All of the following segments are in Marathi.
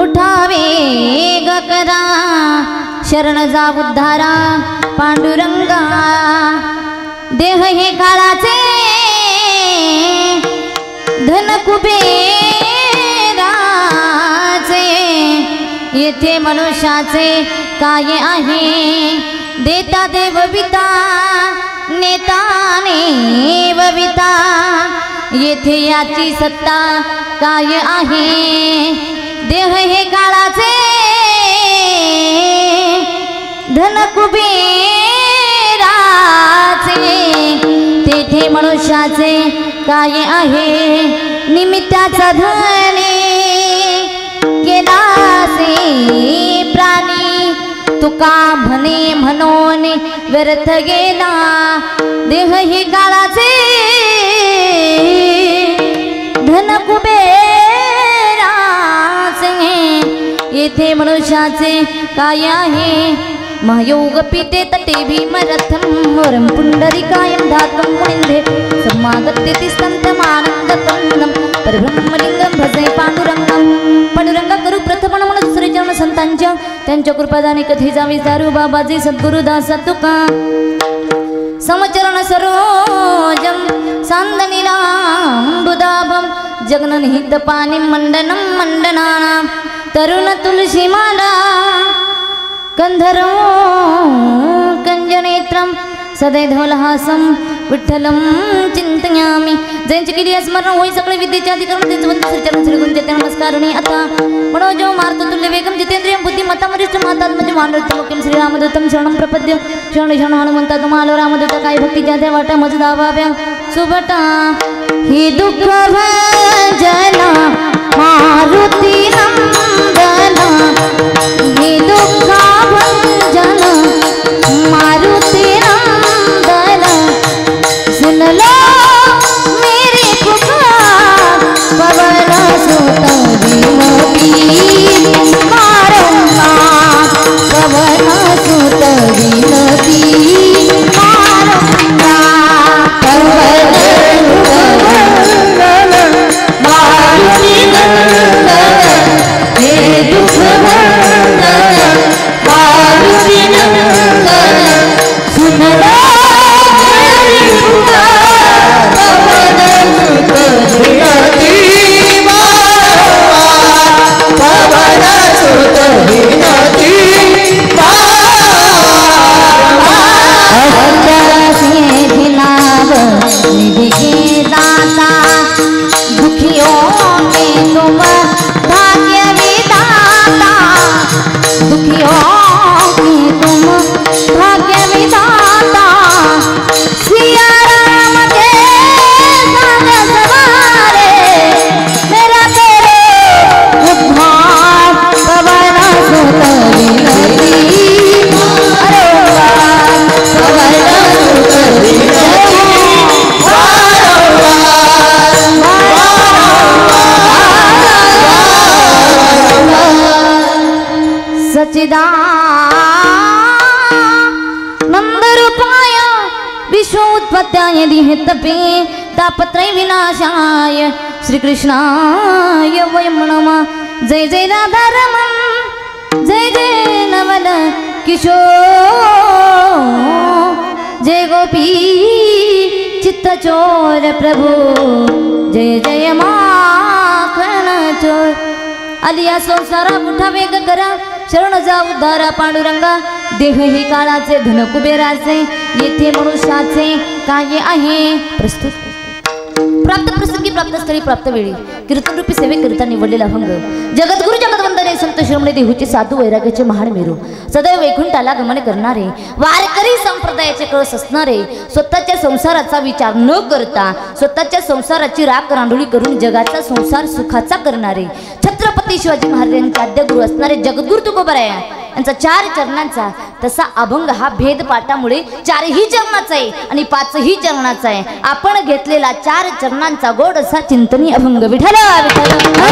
उठावे ग करा शरण जा उद्धारा पांडुरंगा देह हे काळाचे धन कुबेराचे येथे मनुष्याचे काय आहे देता देव विता नेता नेवविता येथे याची सत्ता काय आहे देह हे काळाचे धन कुबेराचे तेथे मनुष्याचे काय आहे निमित्ताचा धने केलासे प्राणी तुका म्हणे म्हणून व्यर्थ गेला देह हे काळाचे धन कुबेराचे येथे मनुष्याचे काय आहे महायोग पीते तटे भीमरथम वरम पुंडरीकायं धातुं मुनिंदे समागत्य तिस्तंतमानंदतन्नं परब्रह्मलिंगं भजे पांडुरंगं पांडुरंगा करू प्रथम नमन दुसरे चरण संतांच्या त्यांच्या कृपादाने कधी जावी दारू बाबाजी सद्गुरुदास तुका समचरण सरोजं सांदनीलांबुदाभं जगननिहित पाणी मंडनं मंडनानां तरुण तुलसी माला कंधरो कंजनेत्रं सदैधवलहासं विठ्ठलं चिंतयामि जयंची केली स्मरण होई सगळे विद्येचे अधिकरण त्यांचे वंदन श्रीचरण श्री गुंजते नमस्कारुणी आता मनोजो मार्ततुल्य वेगम जितेंद्रियं बुद्धिमत्तां वरिष्ठ मातात्मज मानरत्नमुख्यं श्रीरामदूतं शरणं प्रपद्य शरण शरण हनुमंता तुम्हाला रामदूत काय भक्तीच्या त्या वाटा मज दावाव्या सुभटा ही दुःख भजना मारुती नंदना ही दुःख भंजन मारुती नंदन सुन लो मेरी पुकार पवन सुत विनती मारूंगा पवन सुत विनती मारूंगा पवन मारुती नंदन हे दुख भंजन मारुती नंदन सुन लो मेरी पुकार पवन सुत विनती मारूंगा पवन सुत विनती निधि के दाता दुखियों के तुम भाग्य विधाता दुखियों के तुम भाग्य विधाता सिया राम के संग सवारे मेरा तेरे उद्धार पवन सुत विनती पवन सुत विनती सच्चिदानंदरूपाय विश्वोत्पत्त्याय दिहेतपे तापत्रय विनाशाय श्रीकृष्णाय वयं नमः जय जय राधारमण जय जय नवल किशोर जय गोपी चित्तचोर प्रभु जय जय माखन चोर आलिया संसारा उठावे ग करा शरण जा उद्धारा पांडुरंगा देह हे काळाचे धन कुबेराचे येथे मनुष्याचे काय आहे प्रस्तुत प्राप्त प्रसंगी प्राप्त स्थळी प्राप्त वेळी कीर्तन रूपी सेवे करिता निवडलेला भंग जगद्गुरु जगदवंदने संत शिरोमणी देहूचे साधू वैराग्याचे महान मेरू सदैव वैकुंठाला गमन करणारे वारकरी संप्रदायाचे कळस असणारे स्वतःच्या संसाराचा विचार न करता स्वतःच्या संसाराची राख रांडोळी करून जगाचा संसार सुखाचा करणारे छत्रपती शिवाजी महाराजांचे आद्यगुरु असणारे जगद्गुरु तुकोबराया यांचा 4 चरणांचा तसा अभंग हा भेद पाठामुळे 4ही चरणाचा आहे आणि 5ही चरणाचा आहे आपण घेतलेला 4 चरणांचा गोड असा चिंतनी अभंग विठ्ठल विठ्ठल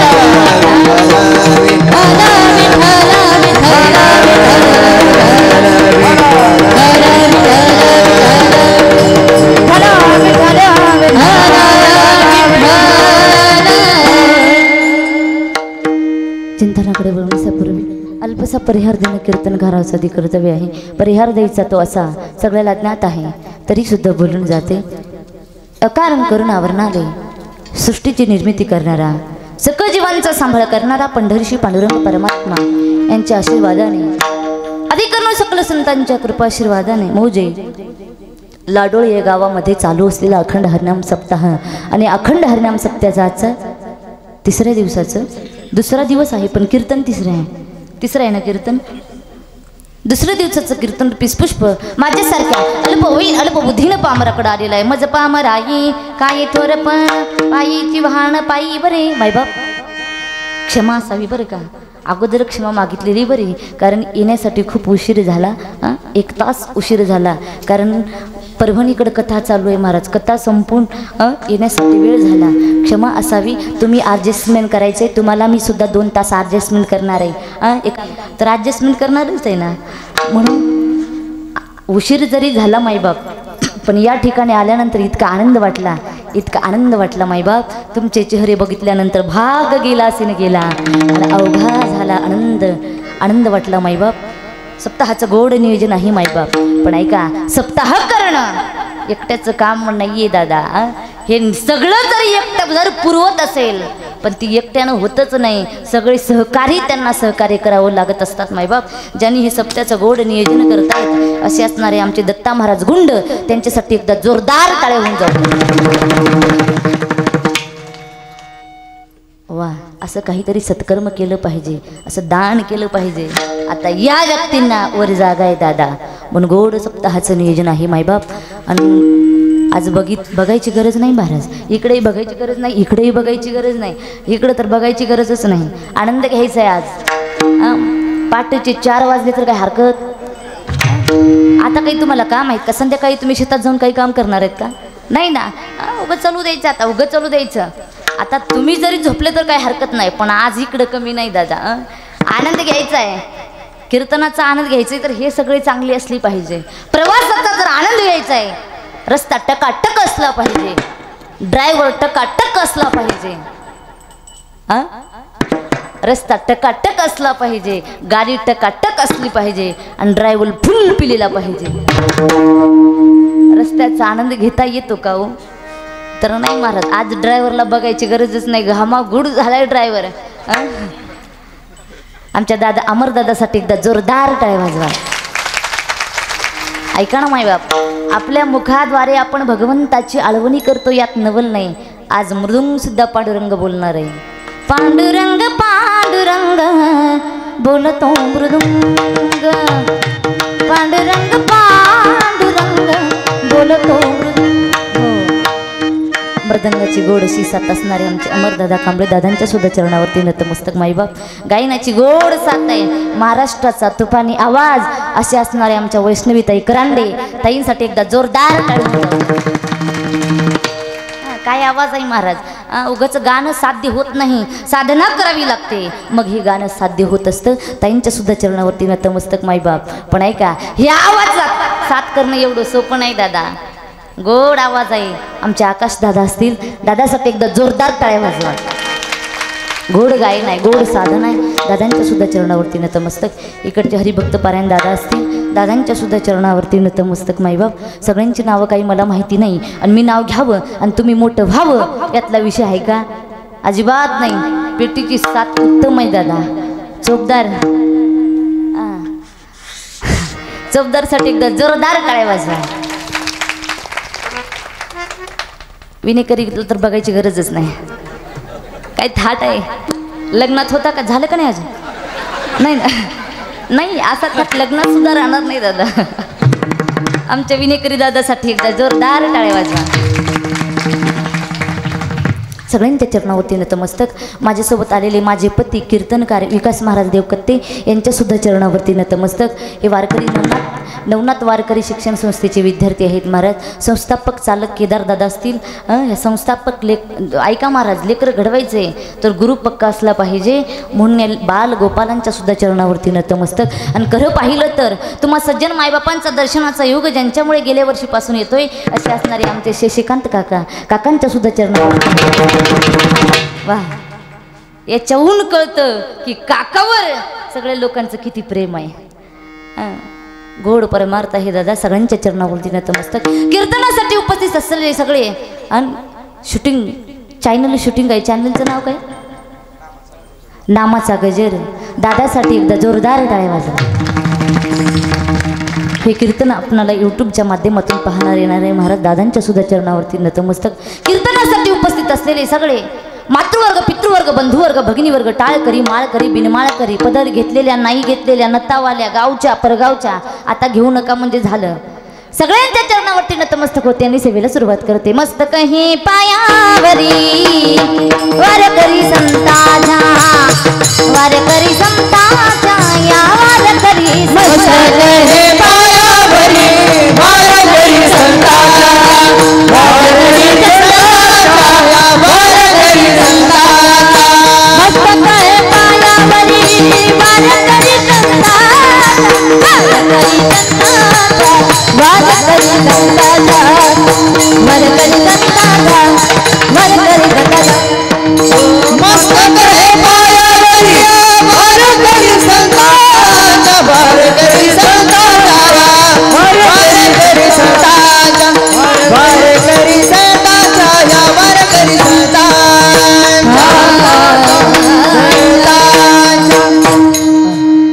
पुढे बोलण्यापूर्वी अल्पसा परिहार देणं कीर्तनकाराचं आधी कर्तव्य आहे. परिहार द्यायचा तो असा सगळ्याला ज्ञात आहे, तरी सुद्धा बोलून जाते. अकारण करून आवरणारे, सृष्टीची निर्मिती करणारा, सकळ जीवांचा सांभाळ करणारा पंढरीशी पांडुरंग परमात्मा यांच्या आशीर्वादाने, अधिकरण सकल संतांच्या कृपा आशीर्वादाने मौजे लाडोळ या गावामध्ये चालू असलेला अखंड हरिनाम सप्ताह आणि अखंड हरिनाम सप्ताहाचा आजचा तिसऱ्या दिवसाचं दुसरा दिवस आहे, पण कीर्तन तिसरं आहे ना कीर्तन. दुसऱ्या दिवसाचं कीर्तन पिसपुष्प माझ्यासारख्या अल्पवयीन अल्पबुद्धीनं पामराकडे आलेला आहे. मज पामराई काय थोरपण पायीची वाहन पायी बरे. मायबाप क्षमा असावी बरं का, अगोदर क्षमा मागितलेली बरी, कारण येण्यासाठी खूप उशीर झाला. 1 तास उशीर झाला, कारण परभणीकडे कथा चालू आहे महाराज. कथा संपून येण्यासाठी वेळ झाला. क्षमा असावी. तुम्ही ॲडजस्टमेंट करायचं आहे. तुम्हाला मी सुद्धा 2 तास ॲडजस्टमेंट करणार आहे. तर ॲडजस्टमेंट करणारच आहे ना, म्हणून उशीर जरी झाला माईबाप, पण या ठिकाणी आल्यानंतर इतका आनंद वाटला माईबाप. तुमचे चेहरे बघितल्यानंतर भाग गेला असे गेला आणि अवघा झाला आनंद वाटला माईबाप. सप्ताहाचं गोड नियोजन आहे माईबाप, पण ऐका, सप्ताह करणं एकट्याचं काम नाहीये दादा. हे सगळं जरी एकटं जर पुरवत असेल, पण ती एकट्यानं होतच नाही. सगळे सहकारी त्यांना सहकार्य करावं लागत असतात माईबाप. ज्यांनी हे सप्त्याचं गोड नियोजन करतायत असे असणारे आमचे दत्ता महाराज गुंड, त्यांच्यासाठी एकदा जोरदार टाळ्या होऊन जाऊ. वा, असं काहीतरी सत्कर्म केलं पाहिजे, असं दान केलं पाहिजे. आता या व्यक्तींना वर जागा आहे दादा, म्हणून गोड सप्ताहाचं नियोजन आहे मायबाप. आणि आज बघायची गरज नाही महाराज, इकडेही बघायची गरज नाही, इकडेही बघायची गरज नाही, इकडं तर बघायची गरजच नाही. आनंद घ्यायचा आहे आज. पहाटेचे 4 वाजले तर काय हरकत. आता काही तुम्हाला काम आहेत का? संध्याकाळी तुम्ही शेतात जाऊन काही काम करणार आहेत का? नाही ना, उगं चालू द्यायचं. आता उगं चालू द्यायचं. आता तुम्ही जरी झोपले तर काही हरकत नाही, पण आज इकडं कमी नाही दादा. आनंद घ्यायचा आहे, कीर्तनाचा आनंद घ्यायचा आहे, तर हे सगळे चांगली असली पाहिजे. प्रवासाचा जर आनंद घ्यायचा आहे, रस्ता टकाटक असला पाहिजे, ड्रायव्हर टकाटक असला पाहिजे, रस्ता टकाटक असला पाहिजे, गाडी टकाटक असली पाहिजे आणि ड्रायव्हर फुल पिलेला पाहिजे. रस्त्याचा आनंद घेता येतो का हो? तर नाही महाराज, आज ड्रायव्हरला बघायची गरजच नाही. घामाघूट झालाय ड्रायव्हर. आमच्या दादा अमरदादासाठी एकदा जोरदार टाळ्या वाजवा. ऐका ना मायबाप, आपल्या मुखाद्वारे आपण भगवंताची आळवणी करतो, यात नवल नाही. आज मृदुंग सुद्धा पांडुरंग बोलणार आहे. पांडुरंग पांडुरंग बोलतो मृदुंग, पांडुरंग पांडुरंग बोलतो मृदुंग. मृदंगाची गोड अशी साथ असणारे आमचे अमरदादा कांबळे दादांच्या सुद्धा चरणावरती नतमस्तक माईबाप. गायनाची गोड साथ आहे, महाराष्ट्राचा तुफानी आवाज असे असणारे आमच्या वैष्णवी ताई करांडे ताईंसाठी एकदा जोरदार टाळी. काय आवाज आहे महाराज. उगाच गाणं साध्य होत नाही, साधना करावी लागते, मग हे गाणं साध्य होत असतं. ताईंच्या सुद्धा चरणावरती नतमस्तक माईबाप. पण ऐका, हे आवाजात साथ करणं एवढं सोपं नाही दादा. गोड आवाज आहे. आमचे आकाश दादा असतील, दादासाठी एकदा जोरदार टाळ्या वाजवा. गोड गायन आहे, गोड साधन आहे. दादांच्या सुद्धा चरणावरती नतमस्तक. इकडचे हरिभक्त पारायण दादा असतील, दादांच्या सुद्धा चरणावरती नतमस्तक माईबाप. सगळ्यांची नावं काही मला माहिती नाही, आणि मी नाव घ्यावं आणि तुम्ही मोठं व्हावं यातला विषय आहे का? अजिबात नाही. पेटीची साथ उत्तम आहे दादा. चोपदारसाठी एकदा जोरदार टाळ्या वाजवा. विनेकरी तर बघायची गरजच नाही. काय थाट आहे. लग्नात होता का? झालं का नाही अजून? नाही ना, नाही असा थाट लग्नात सुद्धा राहणार नाही दादा. आमच्या विनेकरी दादासाठी एकदा जोरदार टाळ्या वाजवा. सगळ्यांच्या चरणावरती नतमस्तक. माझ्यासोबत आलेले माझे पती कीर्तनकार विकास महाराज देवकत्ते यांच्यासुद्धा चरणावरती नतमस्तक. हे वारकरी नवनाथ वारकरी शिक्षण संस्थेचे विद्यार्थी आहेत महाराज. संस्थापक चालक केदार दादा असतील. हे संस्थापक ऐका महाराज, लेकर घडवायचे तर गुरु पक्का असला पाहिजे, म्हणून बाल गोपालांच्या सुद्धा चरणावरती नतमस्तक. आणि खरं पाहिलं तर तुम्हा सज्जन मायबापांचा दर्शनाचा योग ज्यांच्यामुळे गेल्या वर्षीपासून येतोय असे असणारे आमचे शशिकांत काकांच्या सुद्धा चरणावरती. वाह, याच्याहून कळतं की काकावर सगळ्या लोकांचं किती प्रेम आहे. गोड परमार्थ आहे दादा सगळ्यांच्या चरणावरती नतमस्तक. कीर्तनासाठी उपस्थित असलेले सगळे आणि शूटिंग चॅनल शूटिंग आहे. चॅनलचं नाव काय? नामाचा गजर. दादासाठी एकदा जोरदार टाळ्या वाजवा. हे कीर्तन आपणाला यूट्यूबच्या माध्यमातून पाहणार येणार आहे. महाराज दादांच्या सुद्धा चरणावरती नतमस्तक. कीर्तनासाठी उपस्थित असलेले सगळे मातृवर्ग, पितृवर्ग, बंधुवर्ग, भगिनीवर्ग, टाळकरी, माळकरी, बिनमाळकरी, पदर घेतलेल्या, नाही घेतलेल्या, नत्तावाल्या, गावच्या, परगावच्या, आता घेऊ नका म्हणजे झालं. सगळ्यांच्या चरणावरती नतमस्तक होते आणि सेवेला सुरुवात करते. मस्तक हे पायावरी वारकरी संताच्या, वारकरी संताच्या, या वारकरी मस्तक हे पायावरी वारकरी संताच्या, वारकरी संताच्या, या वारकरी संताच्या. मस्तक हे पायावरी वारकरी संताच्या, वारकरी संताच्या, वारकरी संताच्या, वारकरी संताच्या, वारकरी संताच्या. मस्तक हे पायावरी वारकरी संताच्या, वारकरी संताच्या, वारकरी संताच्या, वारकरी संताच्या, या वारकरी संताच्या.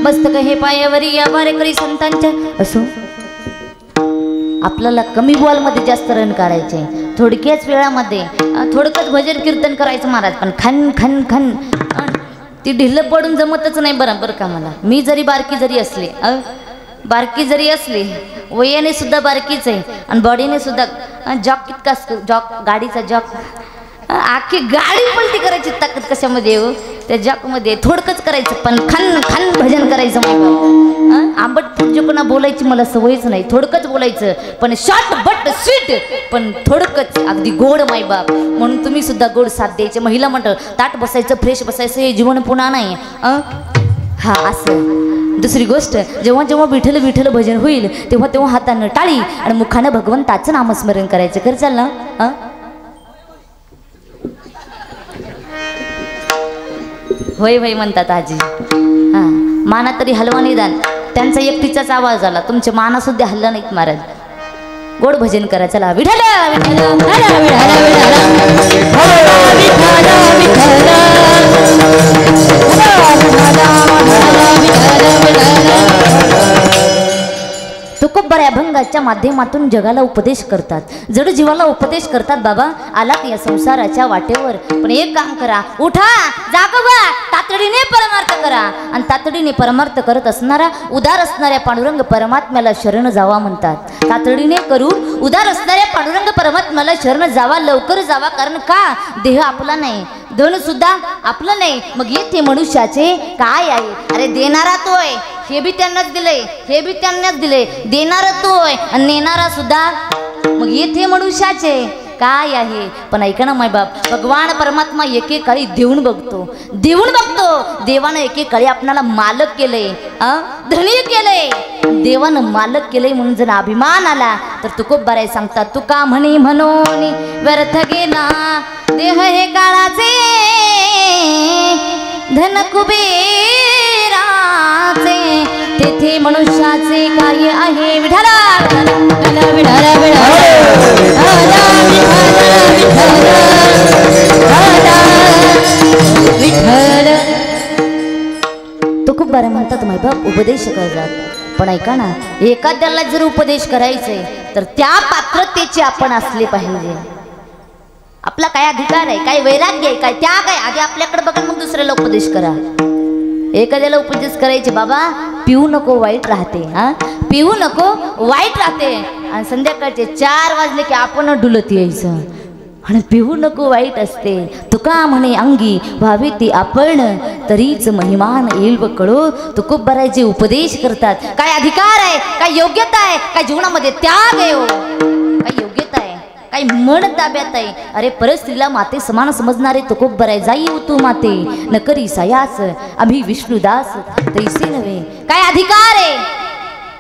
मस्तक हे पायावरी या वारकरी संतांच्या. असो आपल्याला कमी बॉलमध्ये जास्त रन करायचे, थोडक्याच वेळामध्ये थोडकंच भजन कीर्तन करायचं महाराज. पण खन खन खन ती ढिल्ल पडून जमतच नाही. बरोबर का मला मी जरी बारकी जरी असली वयाने सुद्धा बारकीच आहे आणि बॉडीने सुद्धा जॉक कितका जॉक गाडीचा जॉक आखी गाडी पलटी करायची ताकद कशामध्ये हो त्या जॉकमध्ये. थोडकंच करायचं पण खन खन भजन करायचं. मग आंबट फुटजोकणा बोलायची मला सवयच नाही. थोडकंच बोलायचं पण शॉर्ट बट स्वीट पण थोडकंच अगदी गोड मायबाप. म्हणून तुम्ही सुद्धा गोड साथ द्यायचे. महिला मंडळ ताट बसायचं, फ्रेश बसायचं, हे जीवन पुन्हा नाही. हा असं. दुसरी गोष्ट जेव्हा जेव्हा विठ्ठल विठ्ठल भजन होईल तेव्हा तेव्हा हातानं टाळी आणि मुखानं भगवंताचं नामस्मरण करायचं. कर चाल ना. होय होय म्हणतात आजी. हां माना तरी हलवा निदान. त्यांचा एकटीचाच आवाज आला, तुमचे माना सुद्धा हल्ला नाहीत महाराज. गोड भजन करा. चला विठ्ठल विठ्ठल विठ्ठल तुकोबा या अभंगाच्या माध्यमातून जगाला उपदेश करतात, जड जीवाला उपदेश करतात. बाबा आलात या संसाराच्या वाटेवर पण एक काम करा, उठा जागवा, तातडीने परमार्थ करा. आणि तातडीने परमार्थ करत असणारा उदार असणाऱ्या पांडुरंग परमात्म्याला शरण जावा म्हणतात. तातडीने करून उदार असणाऱ्या पांडुरंग परमात्म्याला शरण जावा, लवकर जावा. कारण का देह आपला नाही, धन सुद्धा आपलं नाही. मग येथे मनुष्याचे काय आहे? अरे देणारा तोय, हे बी त्यांनाच दिलंय, हे बी त्यांनाच दिलंय. देणारा तोय आणि नेणारा सुद्धा. मग येथे मनुष्याचे काय आहे? पण ऐका ना मायबाप, भगवान परमात्मा एकेकाळी देऊन बघतो, देऊन बघतो. देवानं एकेकाळी आपणाला मालक केलंय, धनी केलंय. देवानं मालक केलंय म्हणून जर अभिमान आला तर तुकोबाराय सांगतात, तुका म्हणी म्हणून व्यर्थ गेला देह हे काळाचे, धन कुबेराचे, तेथे मनुष्याचे काय आहे? विठ्ठला विठ्ठला विठ्ठला विठ्ठल. तुकोबाराय म्हणतात मायबाप उपदेश करतात. पण ऐका ना, एखाद्याला जर उपदेश करायचे तर त्या पात्रतेचे आपण असले पाहिजे. आपला काय अधिकार आहे, काय वैराग्य आहे, काय त्याग आहे? आधी आपल्याकडे बघा, मग दुसऱ्याला उपदेश करा. एखाद्याला उपदेश करायचे, बाबा पिऊ नको वाईट राहते, पिऊ नको वाईट राहते. आणि संध्याकाळचे 4 वाजले की आपण डुलत यायचं आणि पिऊ नको वाईट असते. तुका म्हणे अंगी व्हावी ती आपण, तरीच महिमान येईल व कळो. तुकोबारायचे उपदेश करतात. काय अधिकार आहे, काय योग्यता आहे, काय जीवनामध्ये त्याग आहे, काय योग्यता आहे, काय मन ताब्यात आहे. अरे परस्त्रीला माते समान समजणारे तुकोबाराय, जाई तू माते न करी सायास, आम्ही विष्णुदास तैसे नव्हे. काय अधिकार आहे?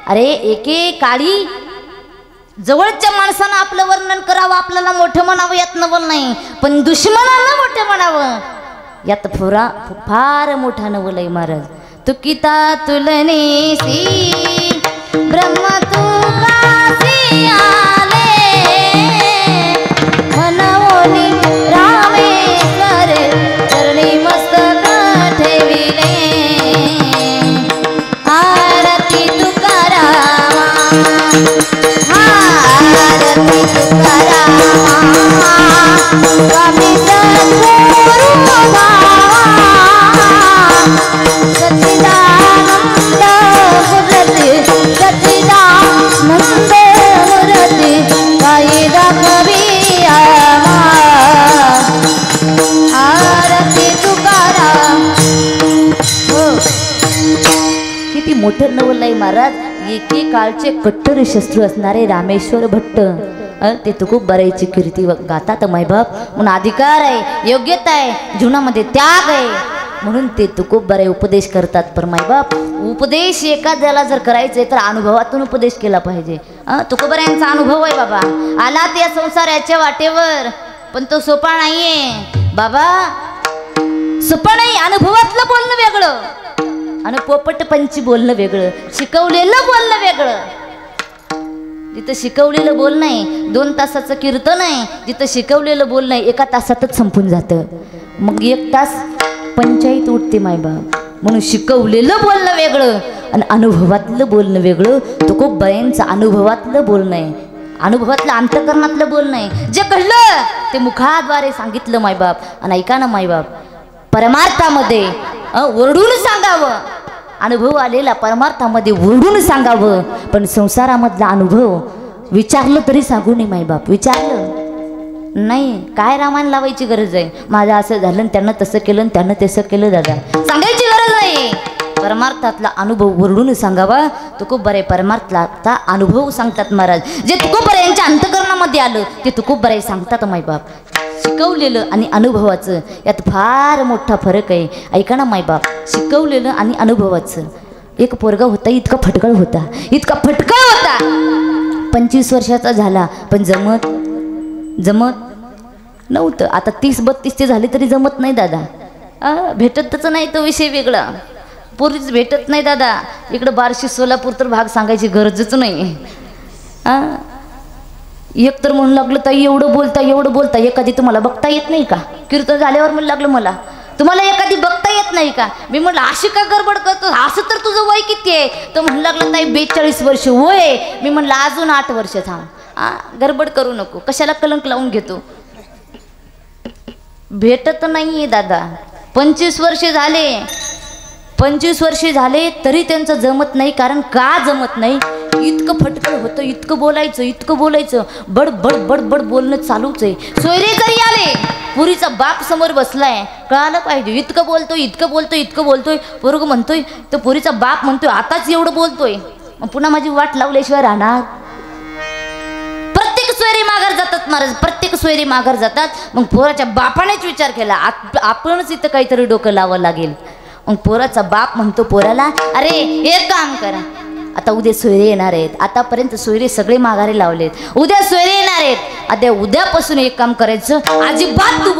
अरे एके काळी जवळच्या माणसानं आपलं वर्णन करावं, आपल्याला मोठं म्हणावं, यात नवल नाही. पण दुश्मनाला मोठं म्हणावं, यात फार मोठा नवलय महाराज. तुकिता तुलनेसी ब्रह्म तू कासी आले मनवोनी रामेश्वर चरणी मस्तक ठेविले आरती तुकारामा आरती तुकारामा स्वामी सद्गुरु बाबा सच्चिदानंद मूर्ती सच्चिदानंद मूर्ती काही दाखवी आमा आरती तुकाराम. हो किती मोठं नवल आहे महाराज. एकेकाळचे कट्टर शस्त्र असणारे रामेश्वर भट्ट ते खूप बरायची कीर्ती गातात मायबाप. म्हणून अधिकार आहे, योग्यता आहे, जीवनामध्ये त्याग आहे म्हणून ते खूप बरे उपदेश करतात. पर मायबाप उपदेश एखाद्याला जर करायचे तर अनुभवातून उपदेश केला पाहिजे. तुकोबऱ्यांचा अनुभव आहे बाबा. आला त्या संसाराच्या वाटेवर पण तो सोपा नाहीये बाबा. सोपा नाही. अनुभवातलं बोलणं वेगळं आणि पोपट पंची बोलणं वेगळं, शिकवलेलं बोलणं वेगळं. जिथं शिकवलेलं बोलणं आहे 2 तासाचं कीर्तन आहे, जिथं शिकवलेलं बोलणं आहे 1 तासातच संपून जातं. मग 1 तास पंचायत उठते मायबाप. म्हणून शिकवलेलं बोलणं वेगळं आणि अनुभवातलं बोलणं वेगळं. तो खूप बयांचं अनुभवातलं बोलणं आहे, अनुभवातलं अंतकरणातलं बोलणं आहे. जे कळलं ते मुखाद्वारे सांगितलं मायबाप. आणि ऐका ना मायबाप, परमार्थामध्ये ओरडून सांगावं. अनुभव आलेला परमार्थामध्ये ओरडून सांगावं. पण संसारामधला अनुभव विचारलं तरी सांगू नये मायबाप. विचारलं नाही काय रामायण लावायची गरज आहे. माझं असं झालं त्यानं तसं केलं त्यानं तसं केलं दादा सांगायची गरज नाही. परमार्थातला अनुभव ओरडून सांगावा. तुकोबरे परमार्थातला अनुभव सांगतात महाराज. जे तुकोबरे यांच्या अंतकरणामध्ये आलं ते तुकोबरे सांगतात मायबाप. शिकवलेलं आणि अनुभवाचं यात फार मोठा फरक आहे. ऐका ना मायबाप, शिकवलेलं आणि अनुभवाचं. एक पोरगा होता इतका फटकळ होता, इतका फटकळ होता. 25 वर्षाचा झाला पण जमत नव्हतं. आता 30-32 झाले तरी जमत नाही दादा. भेटतच नाही तो विषय वेगळा. पोरीच भेटत नाही दादा. इकडं बार्शी सोलापूर तर भाग सांगायची गरजच नाही. एक तर म्हणू लागलं ताई एवढं बोलता एखादी तुम्हाला बघता येत नाही का. कीर्तन झाल्यावर म्हणू लागलं मला तुम्हाला एखादी बघता येत नाही का. मी म्हटलं अशी का गडबड करतो, असं तर तुझं वय किती आहे. तो म्हणू लागलं ताई 42 वर्ष वय. मी म्हटलं अजून 8 वर्ष थांब. गडबड करू नको, कशाला कलंक लावून घेतो. भेटत नाहीये दादा. 25 वर्ष झाले तरी त्यांचं जमत नाही. कारण का जमत नाही, इतकं फटकळ होतं, इतकं बोलायचं बड बड बड बड बोलणं चालूच आहे. सोयरे जरी आले, पुरीचा बाप समोर बसलाय, कळालं पाहिजे. इतकं बोलतोय पोरग म्हणतोय, तर पुरीचा बाप म्हणतोय आताच एवढं बोलतोय, मग पुन्हा माझी वाट लावल्याशिवाय राहणार. प्रत्येक सोयरे माघार जातात महाराज, प्रत्येक सोयरे माघार जातात. मग पोराच्या बापानेच विचार केला आपणच इथं काहीतरी डोकं लावावं लागेल. मग पोराचा बाप म्हणतो पोराला, अरे एक काम करा, आता उद्या सोयरे येणार आहेत. आतापर्यंत सोयरे सगळे माघारे लावलेत, उद्या सोयरे येणार आहेत. आता उद्यापासून एक काम करायचं, अजिबात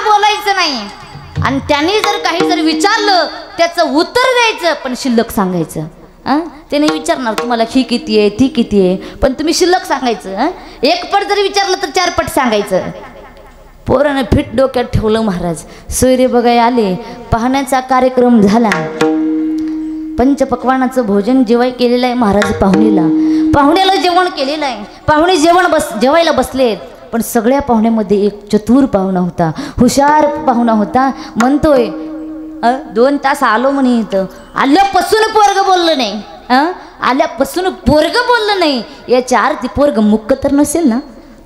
बोलायचं नाही. आणि त्यांनी जर काही जर विचारलं त्याचं उत्तर द्यायचं, पण शिल्लक सांगायचं. त्याने विचारणार तुम्हाला ही किती आहे ती किती आहे, पण तुम्ही शिल्लक सांगायचं. 1 पट जर विचारलं तर 4 पट सांगायचं. पोरानं फिट डोक्यात ठेवलं महाराज. सोयरे बघाय आले, पाहण्याचा कार्यक्रम झाला. पंचपक्वानाचं भोजन जेवाय केलेलं आहे महाराज. पाहुण्याला जेवण केलेलं आहे. पाहुणे जेवायला बसलेत. पण सगळ्या पाहुण्यामध्ये एक चतुर पाहुणा होता, हुशार पाहुणा होता. म्हणतोय 2 तास आलो म्हणे. इथं आल्यापासून पोरग बोललं नाही. याच्या आरती पोरग मुक्क तर नसेल ना,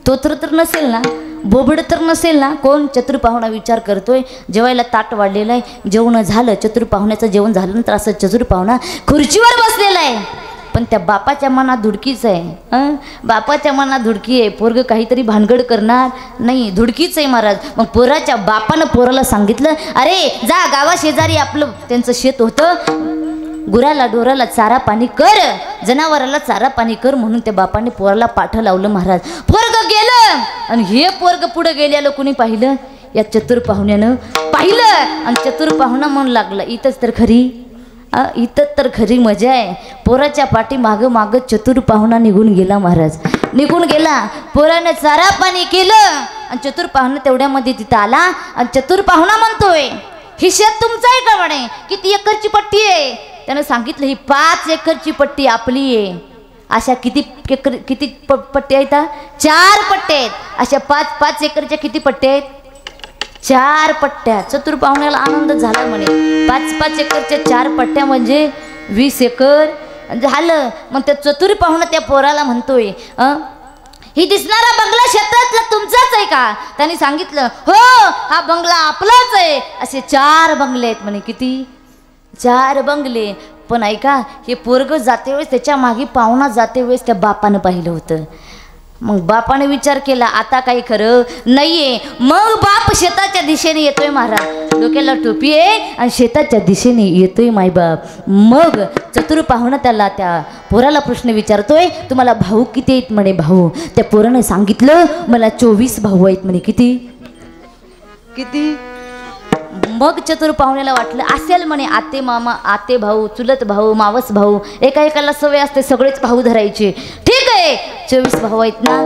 तोत्र तर नसेल ना, बोबड तर नसेल ना. कोण चतुर पाहुणा विचार करतोय. जेवायला ताट वाढलेलं आहे, जेवण झालं, चतुर पाहुण्याचं जेवण झाल्यानंतर असं चतुर पाहुणा खुर्चीवर बसलेला आहे. पण त्या बापाच्या मनात धुडकीच आहे. बापाच्या मनात धुडकी आहे. पोरग काहीतरी भानगड करणार नाही, धुडकीच आहे महाराज. मग पोराच्या बापानं पोराला सांगितलं, अरे जा गावा शेजारी आपलं त्यांचं शेत होतं, गुराला डोराला चारा पाणी कर, जनावराला चारा पाणी कर. म्हणून त्या बापाने पोराला पाठ लावलं महाराज. पोरग गेलं आणि हे पोरग पुढे गेलेलं कुणी पाहिलं, या चतुर पाहुण्यानं पाहिलं आणि चतुर पाहुणा म्हणून लागला इथंच तर खरी इथंच तर खरी मजा आहे. पोराच्या पाठी मागं मागं चतुर पाहुणा निघून गेला महाराज. निघून गेला. पोराने चारा पाणी केलं आणि चतुर पाहुणा तेवढ्यामध्ये तिथं आला आणि चतुर पाहुणा म्हणतोय ही शेत तुमचं आहे का म्हणे. किती एकरची पट्टी आहे. त्यानं सांगितलं ही 5 एकरची पट्टी आपली आहे. अशा किती पट्ट्या आहेत. 4 पट्ट्या आहेत. अशा 5 एकरच्या किती पट्ट्या आहेत. 4 पट्ट्या. चतुर पाहुण्याला आनंद झाला म्हणे. 5 एकरच्या 4 पट्ट्या म्हणजे 20 एकर झालं. मग त्या चतुर पाहुणा त्या पोराला म्हणतोय ही दिसणारा बंगला क्षेत्रातला तुमचाच आहे का. त्यांनी सांगितलं हो हा बंगला आपलाच आहे. असे 4 बंगले आहेत म्हणे. किती 4 बंगले. पण ऐका हे पोरग जाते वेळेस त्याच्या मागे पाहुणा जाते वेळेस त्या बापानं पाहिलं होतं. मग बापाने विचार केला आता काही खरं नाहीये. मग बाप शेताच्या दिशेने येतोय महाराज. डोक्याला टोपी आहे आणि शेताच्या दिशेने येतोय मायबाप. मग चतुर पाहुणा त्याला त्या पोराला प्रश्न विचारतोय तुम्हाला भाऊ किती आहेत म्हणे. भाऊ त्या पोरानं सांगितलं मला 24 भाऊ आहेत म्हणे. किती किती. मग चतुर पाहुण्याला वाटलं असेल म्हणे आते मामा आते भाऊ चुलत भाऊ मावस भाऊ एकाला सवय असते सगळेच भाऊ धरायचे. ठीक आहे 24 भाऊ आहेत ना.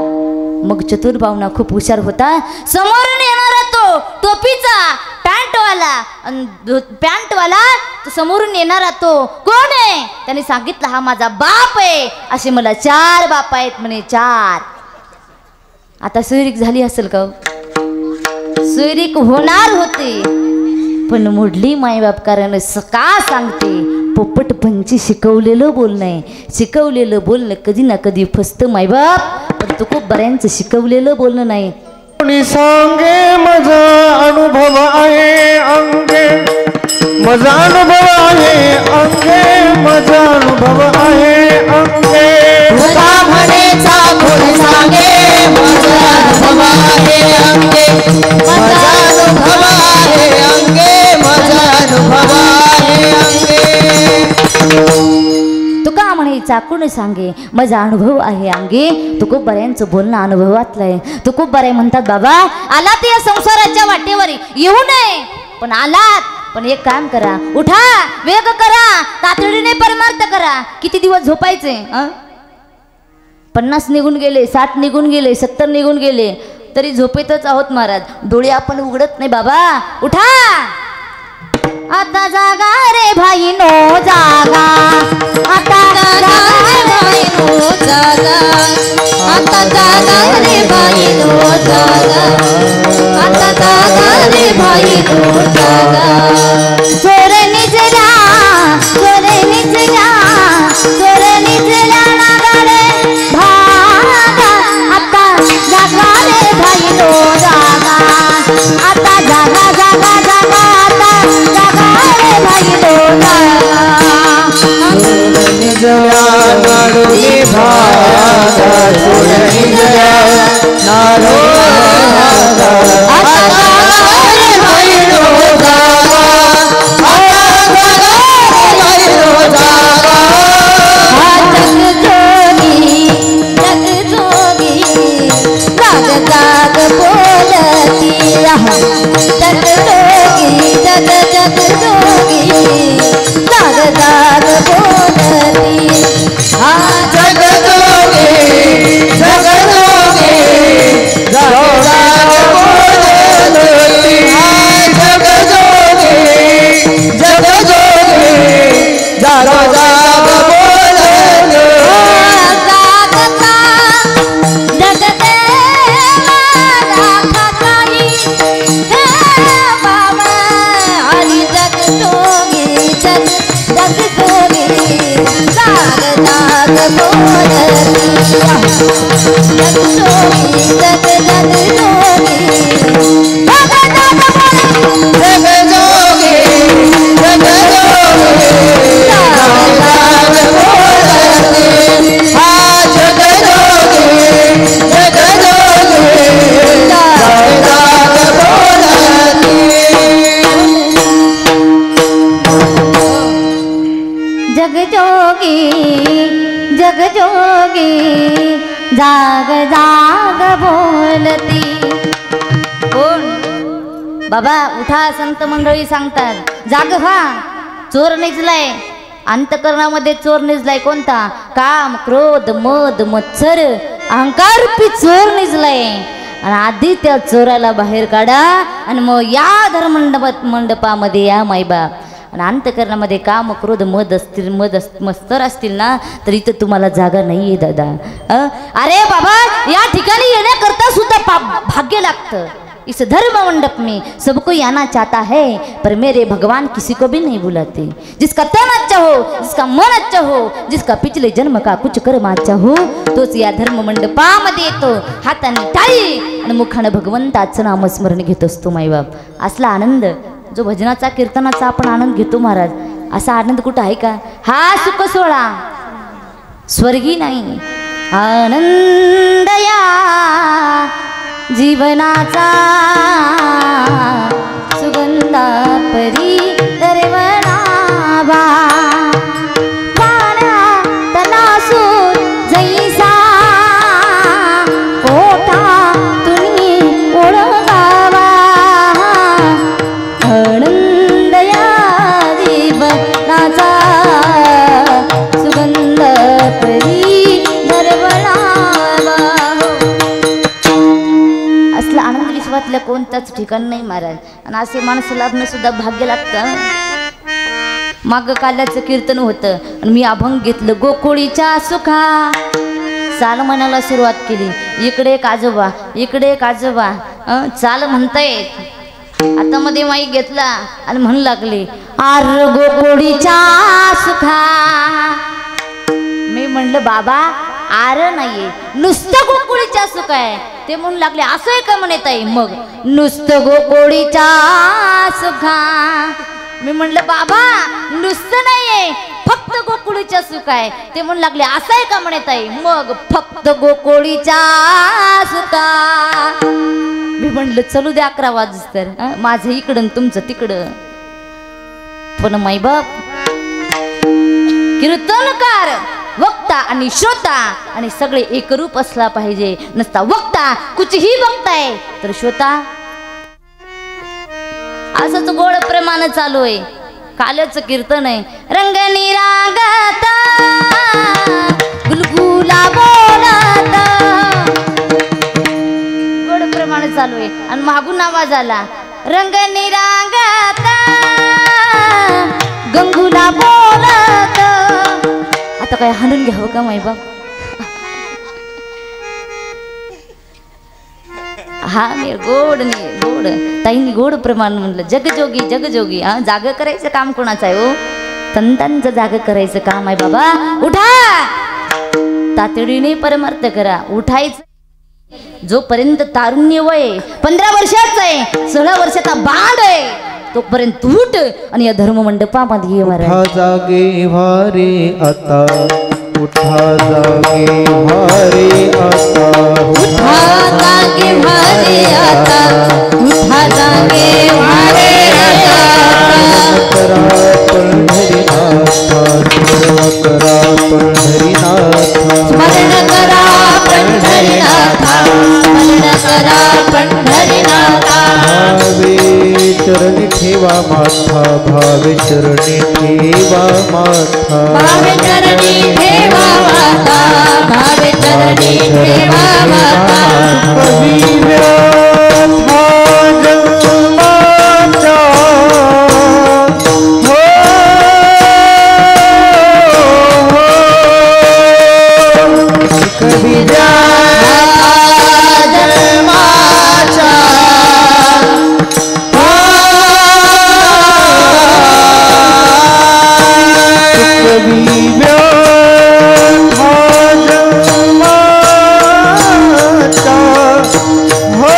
मग चतुर पाहुणा खूप हुशार होता. समोरून येणारा तो टोपीचा पॅन्टवाला समोरून येणारा तो कोण आहे. त्याने सांगितलं हा माझा बाप आहे. असे मला 4 बाप आहेत म्हणे. 4. आता सोयरीक झाली असेल का. सोयरीक होणार होते पण मोडली मायबाप. कारण का सांगते पोपट पंची शिकवलेलं बोलणं आहे. शिकवलेलं बोलणं कधी ना कधी फसतं मायबाप. पण तू खूप बऱ्यांचं शिकवलेलं बोलणं नाही. कोणी सांगे माझा अनुभव आहे अंगे माझा अनुभव आहे अंगे माझा अनुभव आहे अंगे तुझा म्हणेचा कोणी सांगे माझा अनुभव आहे अंगे माझा अनुभव आहे अंगे माझा अनुभव आहे अंगे. तुका म्हणायचा कोण सांगे माझा अनुभव आहे अंगे. तू खूप बऱ्यांचं बोलणं अनुभवातलं आहे. तू खूप बरे म्हणतात बाबा आलात या संसाराच्या वाटेवर येऊ नये पण आलात. पण एक काम करा उठा वेग करा तातडीने परमार्थ करा. किती दिवस झोपायचे 50 निघून गेले 60 निघून गेले 70 निघून गेले तरी झोपेतच आहोत महाराज. डोळे आपण उघडत नाही बाबा. उठा आता जागा रे भाई नो जागा. आता जागा रे भाई नो जागा. आता जागा रे भाई नो जागा. आता जागा रे भाई नो जागा. चोर निजला नागाडे भागा. आता जागा रे भाई नो जागा. आता जागा जागा जागा आता जागा रे भाई नो जागा. निजला नाडोली भागा चोर निजला नाडोली भागा. आता जागा रे भाई नो जागा. आता जागा रे भाई नो जागा. जग जोगी जाग जाग बोलती रहा. जग जोगी जग जोगी जाग जाग बोलती. हा जग जोगी जग जोगी जाग जाग बोलती. जग जोगी जग जोगी जाग जाग बोलती. जागता जगते राखाताई हे बाबा. हरी जग जोगी जग जोगी जाग जाग बोलती. जग जोगी जग जोगी जाग जाग बोलती. जग जोगी जग जोगी जाग जाग बोलती. हा जग जोगी जग जोगी जाग जाग बोलती. जग जोगी जाग जाग बोलती. कोण बाबा उठा, संत मंडळी सांगतात जाग व्हा. चोर निजलाय अंतकरणामध्ये, चोर निजलाय कोणता? काम, क्रोध, मद, मत्सर, अहंकार रूपी चोर निजलाय. आणि आधी त्या चोराला बाहेर काढा आणि मग या मंडपामध्ये या मायबाप. आणि अंतकरणामध्ये काम, क्रोध, मद असतील, मत्सर असतील ना, तर इथं तुम्हाला जागा नाही आहे दादा. अरे बाबा या ठिकाणी येण्याकरता सुद्धा भाग्य लागतं. इस धर्म मंडप में सबको आना चाहता है, पर मेरे भगवान किसी को भी नहीं बुलाते. जिसका तन अच्छा हो, जिसका मन अच्छा हो, जिसका पिछले जन्म का कुछ कर्म अच्छा हो, तोच या धर्म मंडपामध्ये येतो. हाताने टाळी आणि मुखाने भगवंताचं नामस्मरण घेत असतो माईबाप. असला आनंद जो भजनाचा कीर्तनाचा आपण आनंद घेतो महाराज, असा आनंद कुठं आहे का? हा सुख सोहळा स्वर्गी नाही. आनंद या जीवनाचा सुगंधा परी दरवणावा. पाण्या तलासूर जैसा पोटा तुम्ही ओळखावा. आनंद या जीवनाचा सुगंध परी दरवणावा. असला आनंद विश्वातल्या कोणताच ठिकाण नाही महाराज. आणि असे माणसं लाभणं सुद्धा भाग्य लागतं. माग काल्याचं कीर्तन होतं आणि मी अभंग घेतलं. गोकुळीच्या सुखा चाल म्हणायला सुरुवात केली. इकडे एक आजोबा, इकडे एक आजोबा, चाल म्हणताय. आता मध्ये माईक घेतला आणि म्हणू लागले आर गोकुळीच्या सुखा. मी म्हणलं बाबा आर नाहीये, नुसतं गोकुळीच्या सुख आहे. ते म्हणून लागले असं आहे का म्हणत आहे. मग नुसतं गोकुळीच्या सुखा. मी म्हणलं बाबा नुसतं नाहीये, फक्त गोकुळीच्या सुख आहे. ते म्हणून लागले असं आहे का म्हणत आहे. मग फक्त गोकुळीच्या सुखा. मी म्हणलं चलू दे 11 वाजूस तर, माझं इकडं तुमचं तिकडं. पण माईबाप कीर्तनकार वक्ता आणि श्रोता आणि सगळे एकरूप असला पाहिजे. नसता वक्ता कुठही बघताय तर श्रोता असंच गोड प्रेमानं चालू आहे. कालच कीर्तन आहे. रंग निरागता गुलगुला बोलता, गोड प्रेमानं चालू आहे. आणि मागून आवाज आला रंग निरागता गंगुला बोलत. आता काय हाणून घ्यावं का माईबाप? हा मी गोड नाही गोड ताईंनी गोड प्रमाण म्हणलं. जगजोगी जगजोगी. हा जाग करायचं काम कोणाचं आहे हो? संतांचं जाग करायचं काम आहे बाबा. उठा तातडीने परमार्थ करा. उठायचं. जोपर्यंत तारुण्य वय 15 वर्षाचा आहे, 16 वर्षाचा बाळ आहे, तोपर्यंत उठ आणि या धर्म मंडपामध्ये ये. उठा जागे वारे आता, उठा जागे वारे आता, उठा जागे वारे आता, उठा जागे वारे आता. करा पंढरीनाथा, करा पंढरीनाथा, स्मरण करा पंढरीनाथा, स्मरण करा पंढरीनाथा. भावे चरणी ठेवा माथा, भावे चरणी ठेवा माथा, भावे चरणी ठेवा माता, भावे चरणी ठेवा माता. हो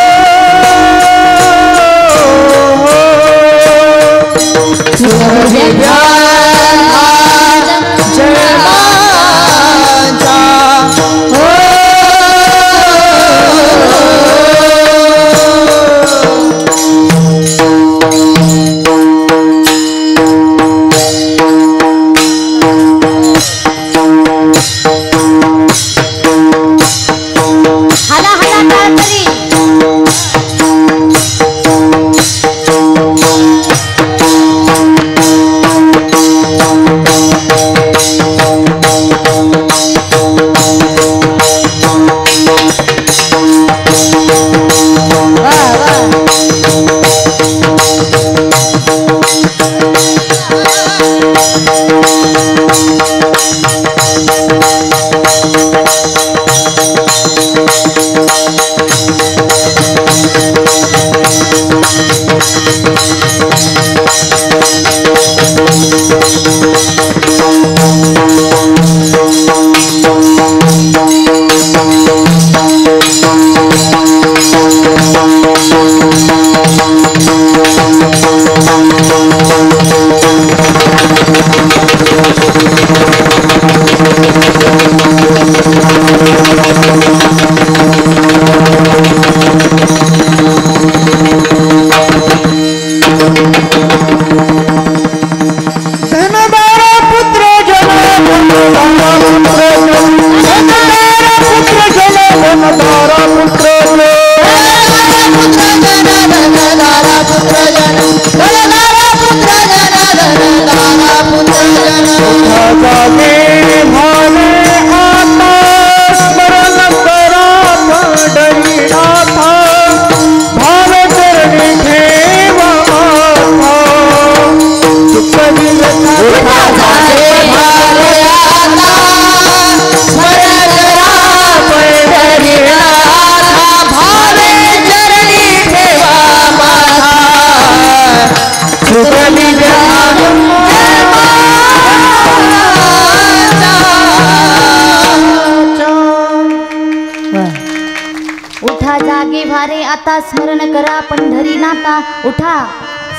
आता स्मरण करा पंढरी नाता. उठा,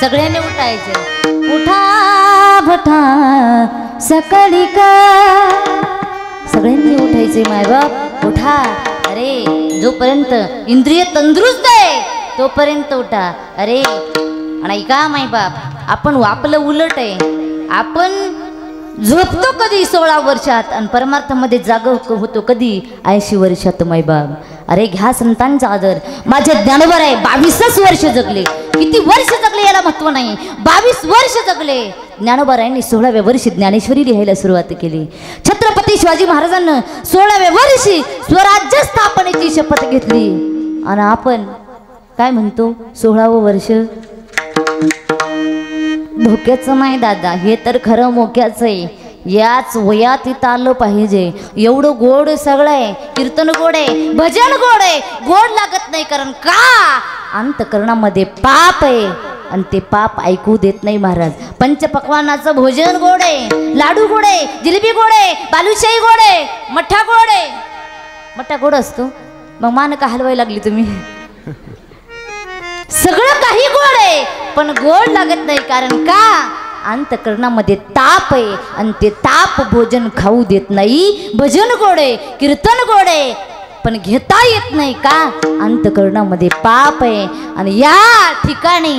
सगळ्यांनी उठायचे. उठा भटा सकाळी का, सगळ्यांनी उठायचे. मायबाप उठा. अरे जोपर्यंत इंद्रिय तंदुरुस्त आहे तोपर्यंत उठा. अरे आणि का मायबाप आपण आपलं उलट आहे. आपण झोपतो कधी 16 वर्षात आणि परमार्थामध्ये जाग होतो कधी 80 वर्षात. मायबाप अरे घ्या संतांचा आदर. माझे ज्ञानोबा आहे 22 वर्ष जगले. किती वर्ष जगले याला महत्व नाही, 22 वर्ष जगले. ज्ञानोबारायांनी 16व्या वर्षी ज्ञानेश्वरी लिहायला सुरुवात केली. छत्रपती शिवाजी महाराजांना 16व्या वर्षी स्वराज्य स्थापनेची शपथ घेतली. आणि आपण काय म्हणतो 16वं वर्ष धोक्याचं नाही दादा, हे तर खरं मोक्याचं आहे. याच वयात इथं आलं पाहिजे. एवढं गोड सगळं आहे. कीर्तन गोड आहे, भजन गोड आहे, गोड लागत नाही. कारण का अंतकरणामध्ये पाप आहे आणि ते पाप ऐकू देत नाही महाराज. पंचपक्वानाचं भोजन गोड आहे, लाडू गोड आहे, जिलेबी गोड आहे, बालुशाही गोड आहे, मठ्ठा गोड आहे. मठ्ठा गोड असतो मग मान का हलवायला लागली तुम्ही. सगळं काही गोड आहे पण गोड लागत नाही. कारण का अंतकरणामध्ये ताप आहे आणि ते ताप भोजन खाऊ देत नाही. भजन गोड आहे, कीर्तन गोड आहे पण घेता येत नाही. का अंतकरणामध्ये पाप आहे आणि या ठिकाणी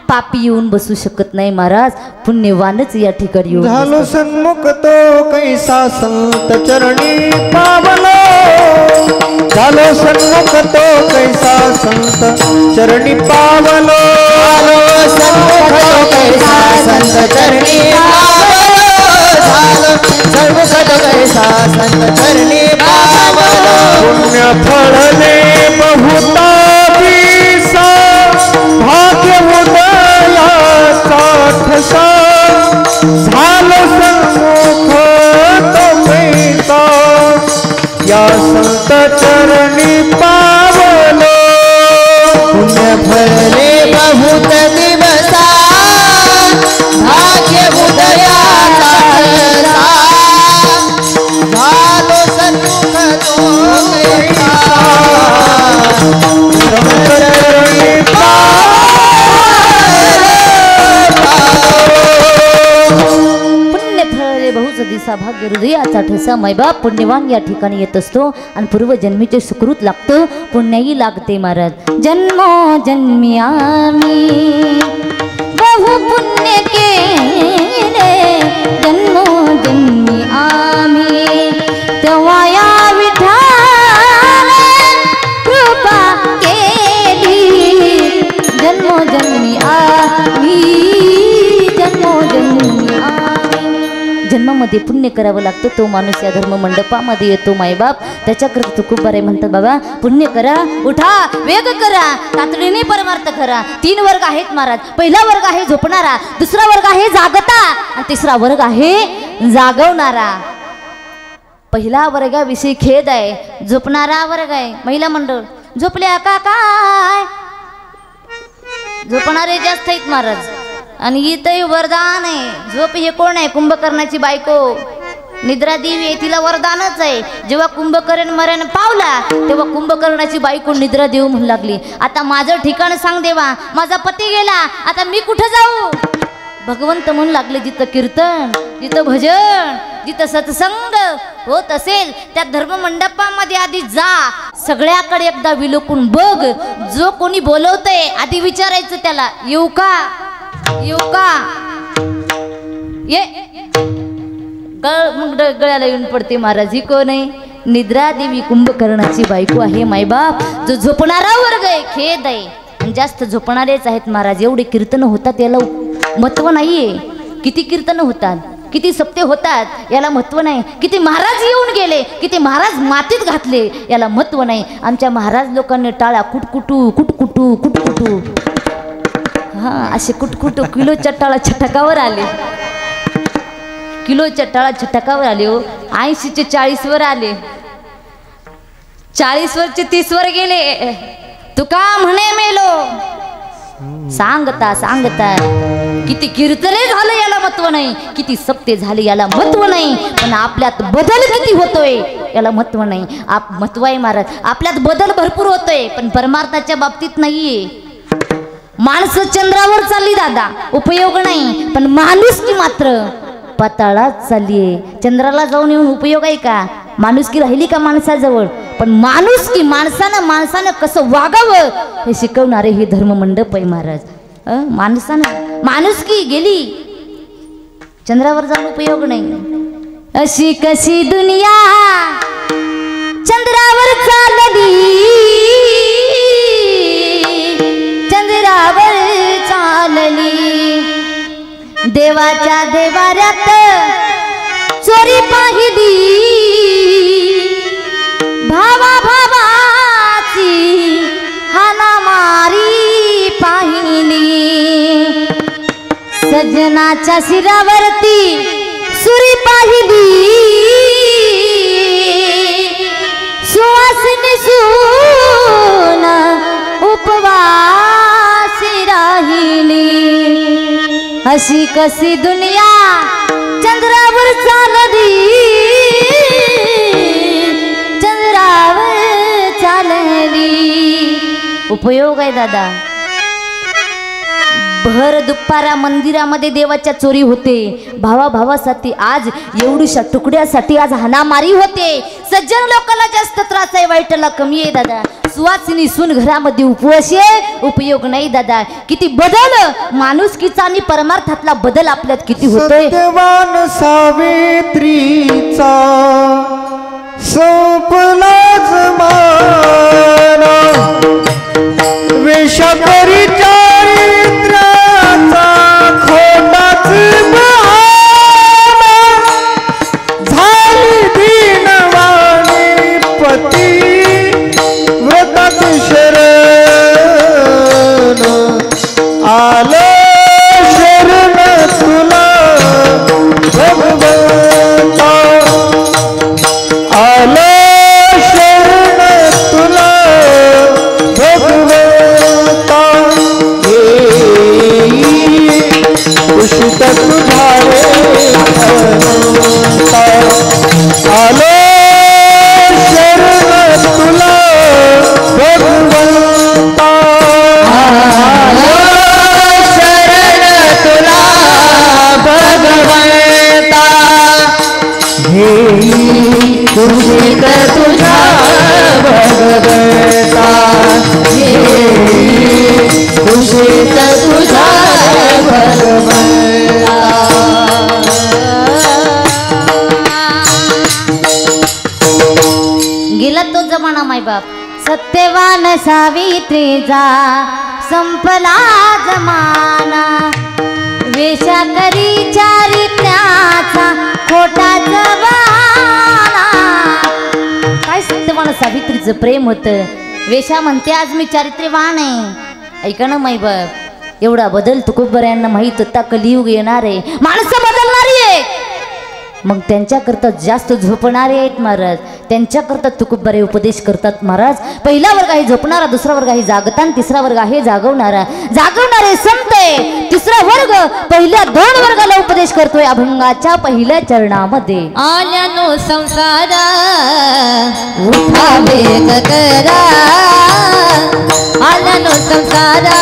पापी येऊन बसू शकत नाही महाराज. पुण्यवानच या ठिकाणी येऊन झालो सन्मुख तो कैसा संत चरणी पावलो. झालो सन्मुख तो कैसा संत चरणी पावलो. सन्मुख तो कैसा संत चरणी पावलो. झालो सन्मुख तो कैसा संत चरणी पावलो. पुण्य फळले बहुता दिसा भाग्य उदयाचा ठसा. झालो सन्मुख तो कैसा या संत चरणी पावलो. पुण्य फळले बहुत दिवसा भाग्य उदयाचा ठसा. झालो सन्मुख तो कैसा संत चरणी बहुच दिसा भाग्य हृदयाचा ठसा. मैबाप पुण्यवान या ठिकाणी येत असतो आणि पूर्वजन्मीचे सुकृत लागतं, पुण्याही लागते महाराज. जन्मो जन्मी आम्ही बहु पुण्य केले. जन्मो जन्मी आम्ही तेव्हा या विठाला कृपा केली. जन्मो जन्मी आम्ही, जन्मो जन्मी आम्ही. जन्मामध्ये पुण्य करावं लागतं. तो माणूस या धर्म मंडपामध्ये येतो मायबाप. त्याच्याकरता खूप बरे म्हणतात बाबा पुण्य करा, उठा, वेग करा, तातडीने परमार्थ करा. 3 वर्ग आहेत महाराज. पहिला वर्ग आहे झोपणारा, दुसरा वर्ग आहे जागता आणि तिसरा वर्ग आहे जागवणारा. पहिला वर्गाविषयी खेद आहे. झोपणारा वर्ग आहे महिला मंडळ. झोपल्या का काय, झोपणारे जास्त आहेत महाराज. आणि इथंही वरदान आहे. झोप हे कोण आहे? कुंभकर्णाची बायको निद्रा देवी आहे, तिला वरदानच आहे. जेव्हा कुंभकर्ण मरण पावला तेव्हा कुंभकर्णाची बायको निद्रा देव म्हणू लागली, आता माझं ठिकाण सांग देवा, माझा पती गेला, आता मी कुठं जाऊ? भगवंत म्हणू लागले, जिथं कीर्तन, जिथं भजन, जिथं सत्संग होत असेल त्या धर्ममंडपामध्ये आधी जा, सगळ्याकडे एकदा विलोकून बघ. जो कोणी बोलवतंय आधी विचारायचं त्याला, येऊ का, येऊ का, ये. मग गळ्याला येऊन पडते महाराज, ही कोण आहे? निद्रा देवी कुंभकर्णाची बायको आहे मायबाप. जो झोपणारा वर्ग आहे, खेद आहे. आणि जास्त झोपणारेच आहेत महाराज. एवढे कीर्तन होतात याला महत्व नाहीये. किती कीर्तन होतात, किती सप्ते होतात याला महत्व नाही. किती महाराज येऊन गेले, किती महाराज मातीत घातले याला महत्व नाही. आमच्या महाराज लोकांनी टाळा कुटकुटू कुटकुटू कुटकुटू, हा असे कुटकुटू किलोच्या टाळा छटकावर आले, किलोच्या टाळा छटकावर आले हो. 80चे 40 वर आले, 40 वरचे 30 वर गेले. तुका म्हणे मेलो, सांगता सांगता किती कीर्तने झालं याला महत्व नाही, किती सप्ते झाले याला महत्व नाही. पण आपल्यात बदल किती होतोय याला महत्व नाही. महत्व आहे महाराज, आपल्यात बदल भरपूर होतोय पण परमार्थाच्या बाबतीत नाहीये. माणसं चंद्रावर चालली दादा, उपयोग नाही, पण माणुसकी मात्र पाताळात चाललीये. चंद्राला जाऊन येऊन उपयोग आहे का? माणुसकी राहिली का माणसाजवळ? पण माणुसकी माणसानं कसं वागावं हे शिकवणारे हे धर्ममंडप आहे महाराज. माणसानं माणुसकी गेली, चंद्रावर जाऊन उपयोग नाही. अशी कशी दुनिया चंद्रावर चालली, चंद्रावर चालली, देवाच्या देवाऱ्यात चोरी पाहिली, भावा भावाची हाणामारी पाहिली, सज्जनाच्या शिरावरती सुरी पाहिली, सुवासिनी सून उपवासी राहिली. अशी कशी दुनिया चंद्रावर चालली, चंद्रावर चालली. उपयोग आहे दादा. भर दुपारा मंदिरामध्ये देवाच्या चोरी होते, भावा भावासाठी आज एवढ्याशा तुकड्यासाठी आज हाणामारी होते. सज्जन लोकांना जास्त त्रास आहे, वाईटाला कमी आहे दादा. सुवासिनी सून घरामध्ये उपवासी आहे, उपयोग नाही दादा. किती बदल माणुसकीचा आणि परमार्थातला बदल आपल्यात किती होतोय. सत्यवान सावित्रीचा संपला जमाना, वेशाकरी चारित्र्याचा खोटाच बहाना, झाली दीनवाणी पती व्रतात शरण, आलो शरण तुला भगवंता, आलो शरण तुला भगवंता, कुशित तुझारे भगवंता, आलो शरण तुला भगवंता, आलो शरण तुला भगवंता, कुशित तुझा भगवंता, कुशित तुझा भगवंता. गेला तो जमाना मायबाप. सत्यवान सावित्रीचा संपला जमाना, वेशाकरी चारित्र्याचा खोटाच बहाना. काय सत्यवान सावित्रीचं प्रेम होतं. वेशा म्हणते आज मी चारित्र्यवान आहे. ऐका ना मायबाप, एवढा बदल तुकोबऱ्यांना माहीत होता. कलियुग येणार आहे, माणसं बदलणारी आहे. मग त्यांच्याकरता जास्त झोपणारे आहेत महाराज. त्यांच्याकरता तुकोबरे उपदेश करतात महाराज. पहिला वर्ग आहे झोपणारा, दुसरा वर्ग आहे जागता, तिसरा वर्ग आहे जागवणारा. जागवणारे संत आहे तिसरा वर्ग. पहिल्या 2 वर्गाला उपदेश करतोय अभंगाच्या पहिल्या चरणामध्ये. आल्यानो संसारा उठावे करा, आल्यानो संसारा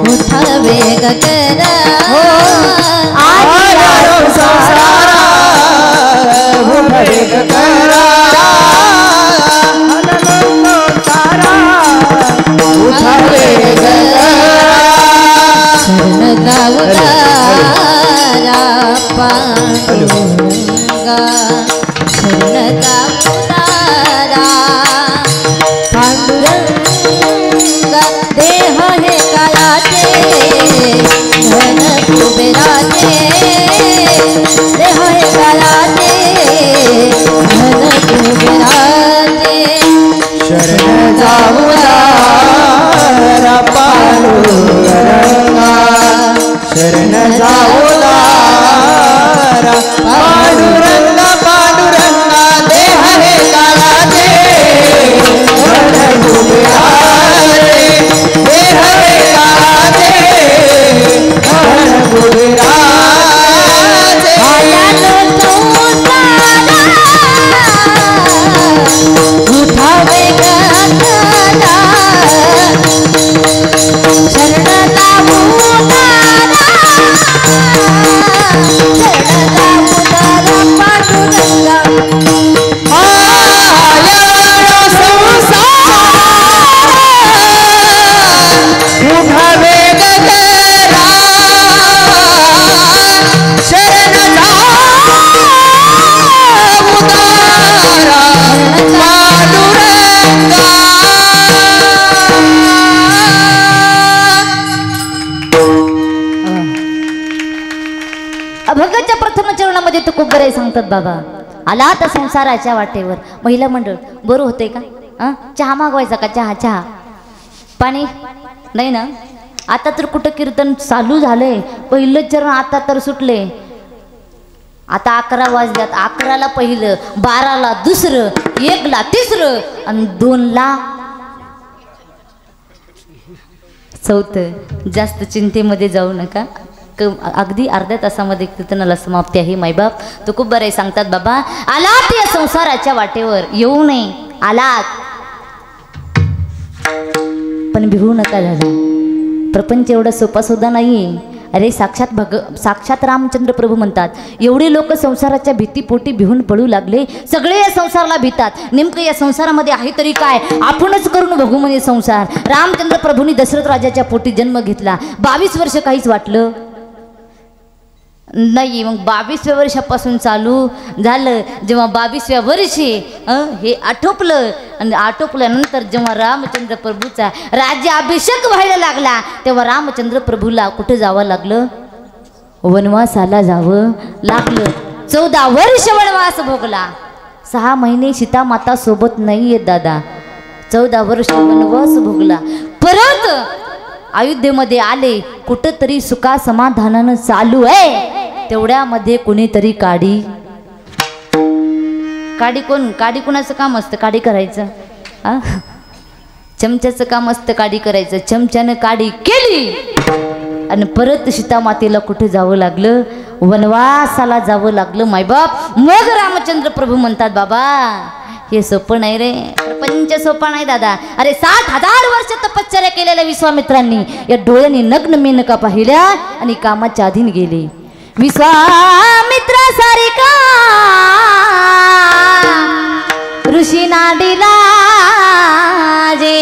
उठावे करा, आल्यानो संसारा उठावे करा, उठावे करा. शरण जाऊ तारा पांडुरंगा, शरण जाऊ तारा पांडुरंगा. देह हे काळाचे धन कुबेराचे, देह हे काळाचे धन कुबेराचे. शरण जाऊ तारा पांडुरंगा, शरण जाऊ तारा पांडुरंगा. पांडुरंगा देह हे काळाचे धन कुबेराचे, देह हे काळाचे धन कुबेराचे. उठावे गगना, शरण जाऊ तारा, शरण जाऊ तारा पांडुरंगा. आल्यानो संसार उठावे गगना, शरण जाऊ तारा पांडुरंगा. अभंगाच्या प्रथम चरणामध्ये तुकोबरे सांगतात बाबा आला आता संसाराच्या वाटेवर. महिला मंडळ बरं होते का? चहा मागवायचा का? चहा चहा पाणी नाही ना? आता तर कुठं कीर्तन चालू झालंय. पहिलं चरण आता तर सुटले. आता 11 वाजल्यात. 11ला पहिलं, 12ला दुसरं, 1ला तिसरं आणि 2ला चौथं. जास्त चिंतेमध्ये जाऊ नका. अगदी अर्ध्या तासामध्ये कीर्तनाला समाप्ती आहे. मायबाप तुकोबरे सांगतात बाबा आलात या संसाराच्या वाटेवर, येऊ नये आलात पण भिवू नका. झालं प्रपंच एवढा सोपा सुद्धा नाही. अरे साक्षात रामचंद्र प्रभू म्हणतात एवढे लोक संसाराच्या भीतीपोटी भिवून पळू लागले. सगळे या संसाराला भीतात. नेमकं या संसारामध्ये आहे तरी काय? आपणच करून बघू म्हणे संसार. रामचंद्र प्रभूंनी दशरथ राजाच्या पोटी जन्म घेतला. 22 वर्ष काहीच वाटलं नाही. मग 22व्या वर्षापासून चालू झालं. जेव्हा 22व्या वर्षी हे आटोपलं आणि आटोपल्यानंतर जेव्हा रामचंद्र प्रभूचा राज्याभिषेक व्हायला लागला तेव्हा रामचंद्र प्रभूला कुठं जावं लागलं? वनवासाला जावं लागलं. 14 वर्ष वनवास भोगला. 6 महिने सीता माता सोबत नाही येत दादा. 14 वर्ष वनवास भोगला. परत अयोध्येमध्ये आले. कुठंतरी सुखा समाधानानं चालू आहे. तेवढ्यामध्ये कोणीतरी काडी कोणाचं काम असतं? काडी करायचं. चमच्याचं काम असतं काडी करायचं. चमच्यानं काडी केली आणि परत सीतामातेला कुठे जावं लागलं? वनवासाला जावं लागलं मायबाप. मग रामचंद्र प्रभू म्हणतात बाबा हे सोपं नाही रे. प्रपंच सोपा नाही दादा. अरे 60,000 वर्ष तपश्चर्या केलेल्या विश्वामित्रांनी या डोळ्यांनी नग्न मेनका पाहिल्या आणि कामाच्या अधीन गेले. विश्वामित्र सारिका ऋषी नाडीला जे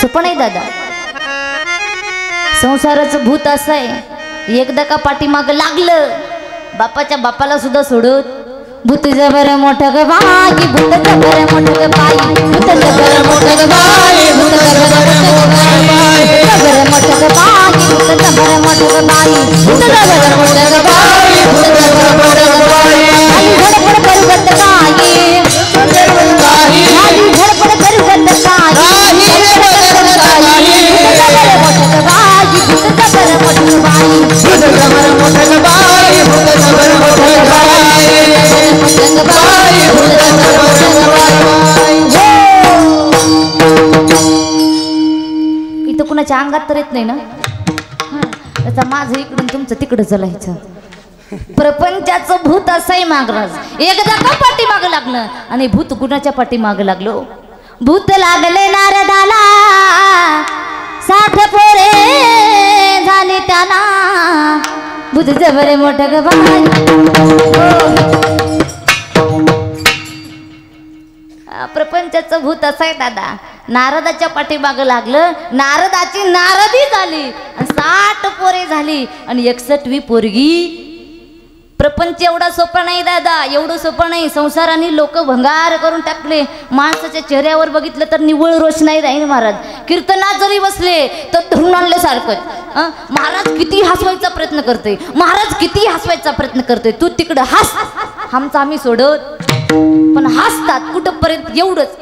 सोपं नाही दादा. संसाराचं भूत असं आहे एकदा का पाठीमाग लागलं बापाच्या बापाला सुद्धा सोडत. भूत जबर मोठं ग बाई, भूत जबर मोठं ग बाई, भूत जबर मोठं ग बाई, भूत जबर मोठं ग बाई, जबर मोठं ग बाई, भूत जबर मोठं ग बाई, भूत जबर मोठं ग बाई, भूत जबर मोठं ग बाई. आई धडपड करू गत गाई, आई धडपड करू गत गाई, भूत जबर मोठं ग बाई, भूत जबर मोठं ग बाई, भूत जबर मोठं ग बाई, भूत जबर मोठं ग बाई. नाही ना आता माझं इकडून तुमचं तिकडं चालायचं प्रपंचाचं भूत असंही महाराज एकदा का पाठी मागं लागलं आणि भूत कुणाच्या पाठी मागं लागलो भूत लागले नारदाला 60 पोरे झाले त्याला भूत जबरे मोठं गबाळ प्रपंचाचं भूत असं आहे दादा नारदाच्या पाठीमागं लागलं नारदाची नारदी झाली 60 पोरे झाली आणि 61वी पोरगी प्रपंच एवढा सोपा नाही दादा एवढं सोपं नाही संसाराने लोक भंगार करून टाकले माणसाच्या चेहऱ्यावर बघितलं तर निव्वळ रोषणाई राहील महाराज कीर्तनात जरी बसले तर धरून आणल्यासारखं महाराज किती हसवायचा प्रयत्न करते महाराज किती हसवायचा प्रयत्न करते तू तिकडं हस आमचं आम्ही सोडत पण हसतात कुठंपर्यंत एवढंच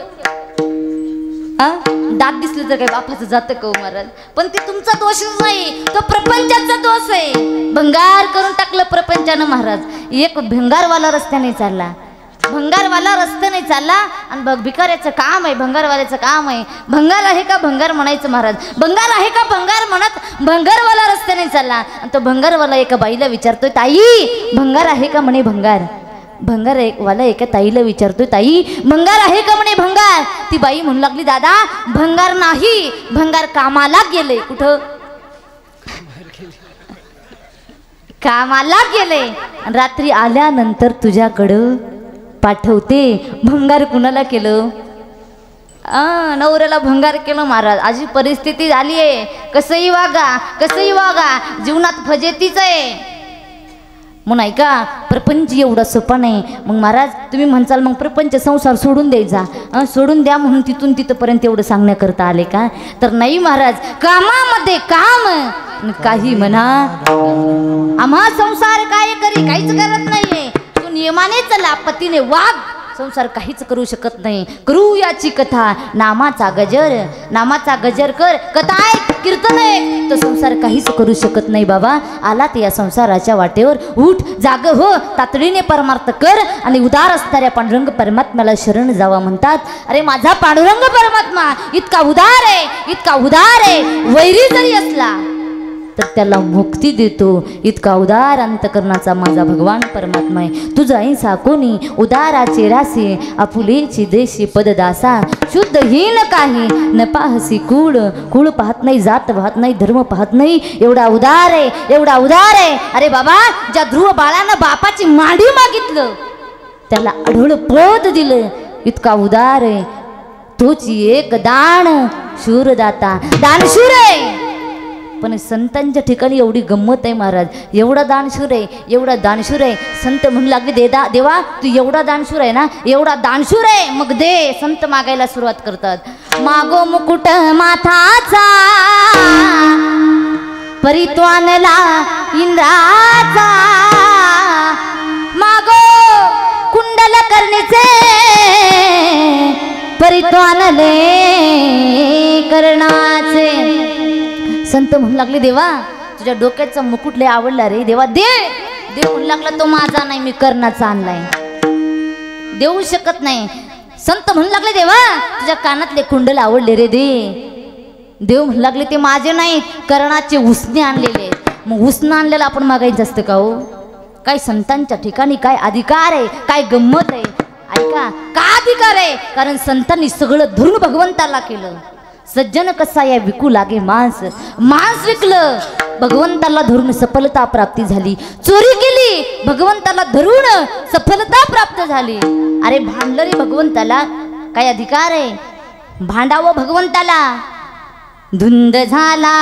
दात दिसले तर काय बापाचं जातं का महाराज पण ते तुमचा दोषच नाही तो प्रपंचाचा दोष आहे भंगार करून टाकलं प्रपंचानं महाराज एक भंगारवाला रस्त्याने चालला भंगारवाला रस्त्याने चालला आणि बघ भिकाऱ्याचं काम आहे भंगारवाल्याचं काम आहे भंगार आहे का भंगार म्हणायचं महाराज भंगार आहे का भंगार म्हणत भंगारवाला रस्त्याने चालला आणि तो भंगारवाला एका बाईला विचारतोय ताई भंगार आहे का म्हणे भंगार भंगार वाला एका ताईला विचारतोय ताई भंगार आहे का म्हणे भंगार ती बाई म्हणू लागली दादा भंगार नाही भंगार कामाला गेले कुठं कामाला गेले रात्री आल्यानंतर तुझ्याकडं पाठवते भंगार कुणाला केलं नवऱ्याला भंगार केलं महाराज अशी परिस्थिती झाली आहे कसंही वागा जीवनात फजेतीच आहे म्हणून ऐका प्रपंच एवढा सोपा नाही मग महाराज तुम्ही म्हणसाल मग प्रपंच संसार सोडून द्यायचा सोडून द्या म्हणून तिथून तिथपर्यंत एवढं सांगण्याकरता आले का तर नाही महाराज कामामध्ये काम काही म्हणा आम्हा संसार काय करी काहीच करत नाहीये तू नियमाने चला पतीने वाघ संसार काहीच करू शकत नाही करू याची कथा नामाचा गजर कर कथा आहे कीर्तन आहे तो संसार काहीच करू शकत नाही बाबा आलात या संसाराच्या वाटेवर उठ जाग हो तातडीने परमार्थ कर आणि उदार असणाऱ्या पांडुरंग परमात्म्याला शरण जावा म्हणतात अरे माझा पांडुरंग परमात्मा इतका उदार आहे वैरी जरी असला तर त्याला मुक्ती देतो इतका उदार अंतकरणाचा माझा भगवान परमात्मा आहे तुझा ऐसा कोणी उदाराचे रासे आपुलेची देशी पददासा शुद्धहीन काही न पाहसी कुळ पाहत नाही जात पाहत नाही धर्म पाहत नाही एवढा उदार आहे अरे बाबा ज्या ध्रुव बाळानं बापाची मांडी मागितलं त्याला आढळ पद दिलं इतका उदार आहे तोची एक दान शूर आहे पण संतांच्या ठिकाणी एवढी गंमत आहे महाराज एवढा दानशूर आहे संत म्हणू लागले देवा तू एवढा दानशूर आहे ना एवढा दानशूर आहे मग दे संत मागायला सुरुवात करतात मागो मुकुट माथाचा परित्वानला इंद्राचा मागो कुंडल करणेचे परित्वानले करणाचे संत म्हणू लागले देवा तुझ्या डोक्याचा मुकुट लय आवडला रे देवा देव म्हणू लागला तो माझा नाही मी कर्णाचा आणलाय देऊ शकत नाही संत म्हणू लागले देवा तुझ्या कानातले कुंडल आवडले रे देव म्हणू लागले ते माझे नाही कर्णाचे उसने आणलेले मग उसनं आणलेलं आपण मागायचं असतं का हो काय संतांच्या ठिकाणी काय अधिकार आहे काय गंमत आहे ऐका का अधिकार आहे कारण संतांनी सगळं धरून भगवंताला केलं सज्जन कसा या विकू लागे मांस विकलं भगवंताला धरून सफलता प्राप्ती झाली चोरी केली भगवंताला धरून सफलता प्राप्त झाली अरे भांडलं रे भगवंताला काय अधिकार आहे भांडावं भगवंताला धुंद झाला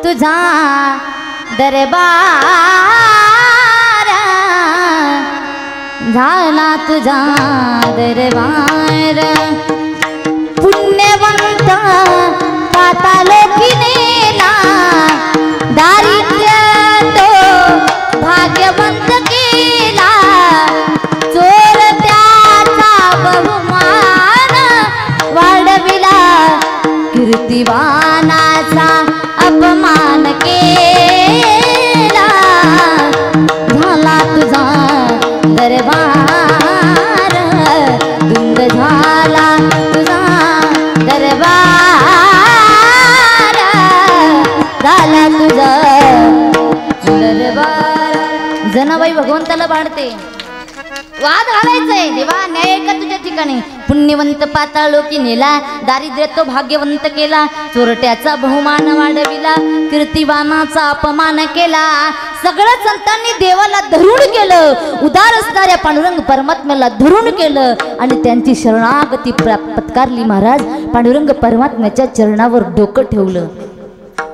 तुझा दरबार झाला तुझा दरबार पुण्यवंत पातालोकी नेला दारिद्र्य तो भाग्यवंत केला चोर त्याचा बहुमान वाढविला कीर्तिवानाचा अपमान केला झाला तुझा दरबार धुंद झाला तुझा दरबार जनाबाई भगवंताला भांडते, वाद घालायचंय, देवा न्याय आहे का तुझ्या ठिकाणी? पुण्यवंत पाताळ लोकी नेला, दारिद्र्य तो भाग्यवंत केला, चोरट्याचा बहुमान वाढविला, कीर्तिवानाचा अपमान केला. सगळ्या संतांनी देवाला धरून केलं, उदार असणाऱ्या पांडुरंग परमात्म्याला धरून केलं आणि त्यांची शरणागती पत्कारली. महाराज पांडुरंग परमात्म्याच्या चरणावर डोकं ठेवलं.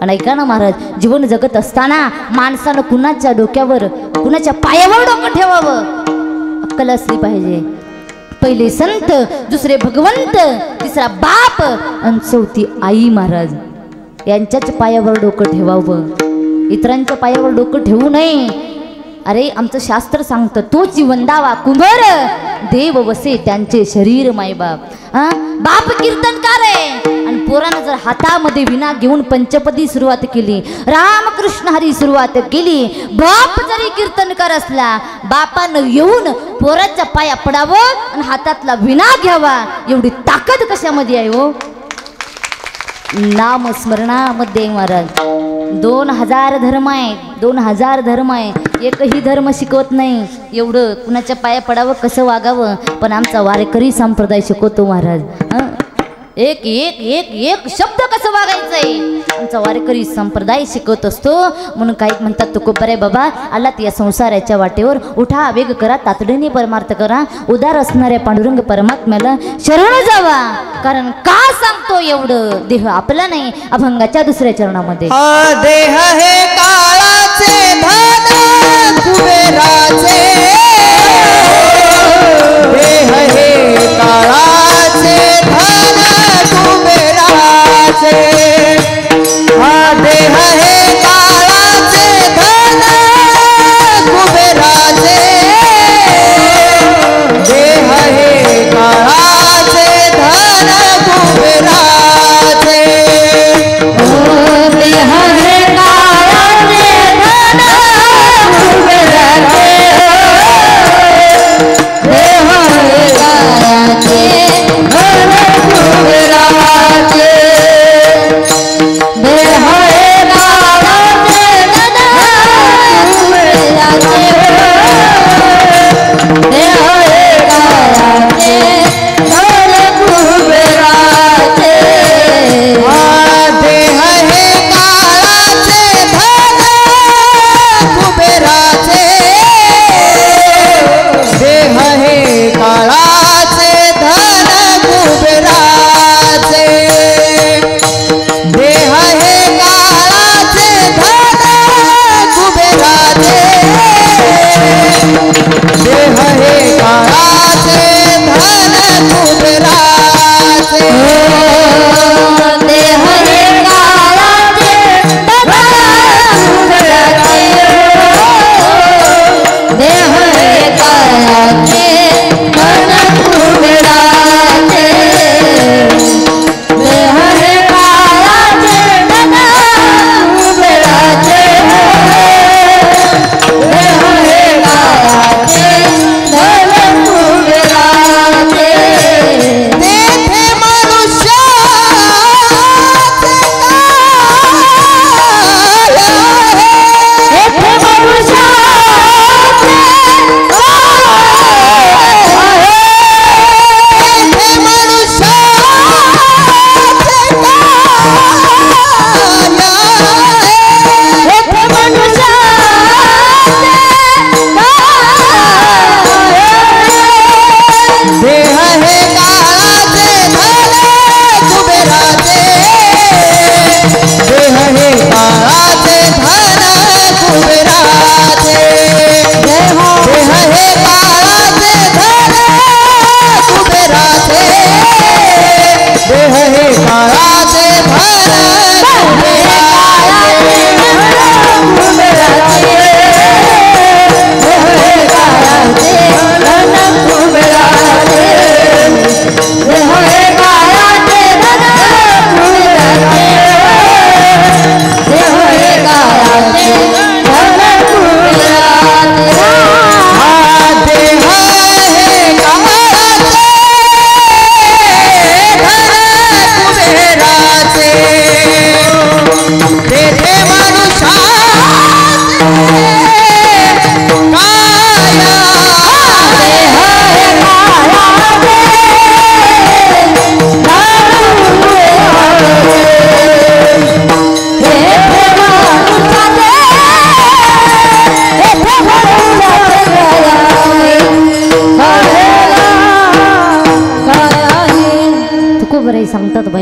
आणि ऐका ना महाराज, जीवन जगत असताना माणसानं कुणाच्या डोक्यावर कुणाच्या पायावर डोकं ठेवावं अक्कल असली पाहिजे. पहिले संत, दुसरे भगवंत, तिसरा बाप आणि चौथी आई. महाराज यांच्याच पायावर डोकं ठेवावं, इतरांच्या पायावर डोकं ठेवू नये. अरे आमचं शास्त्र सांगतं, तोच वंदावा कुंभार, देव वसे त्यांचे शरीर मायबाप. बाप कीर्तनकार आहे आणि पोरानं जर हातामध्ये विना घेऊन पंचपदी सुरुवात केली, रामकृष्ण हरी सुरुवात केली, बाप जरी कीर्तनकार असला, बापानं येऊन पोराच्या पाया पडावं आणि हातातला विना घ्यावा. एवढी ताकद कशामध्ये आहे हो? नामस्मरणामध्ये. महाराज 2000 धर्म आहे, 2000 धर्म आहे, एकही धर्म शिकवत नाही एवढं कुणाच्या पाया पडावं, कसं वागावं, पण आमचा वारकरी संप्रदाय शिकवतो. महाराज एक एक एक एक शब्द कसं वागायचंय आमचा वारकरी संप्रदाय शिकवत असतो. म्हणून काही म्हणतात, तुको बरे बाबा आलात या संसाराच्या वाटेवर, उठा वेग करा, तातडीने परमार्थ करा, उदार असणाऱ्या पांडुरंग परमात्म्याला शरण जावा. कारण का सांगतो एवढं? देह आपला नाही, अभंगाच्या दुसऱ्या चरणामध्ये. देह हे काळाचे धन कुबेराचे, देह हे काळाचे धन कुबेराचे, देह हे काळाचे धन कुबेराचे, देह हे काळाचे धन कुबेराचे, देह हे काळाचे धन कुबेराचे.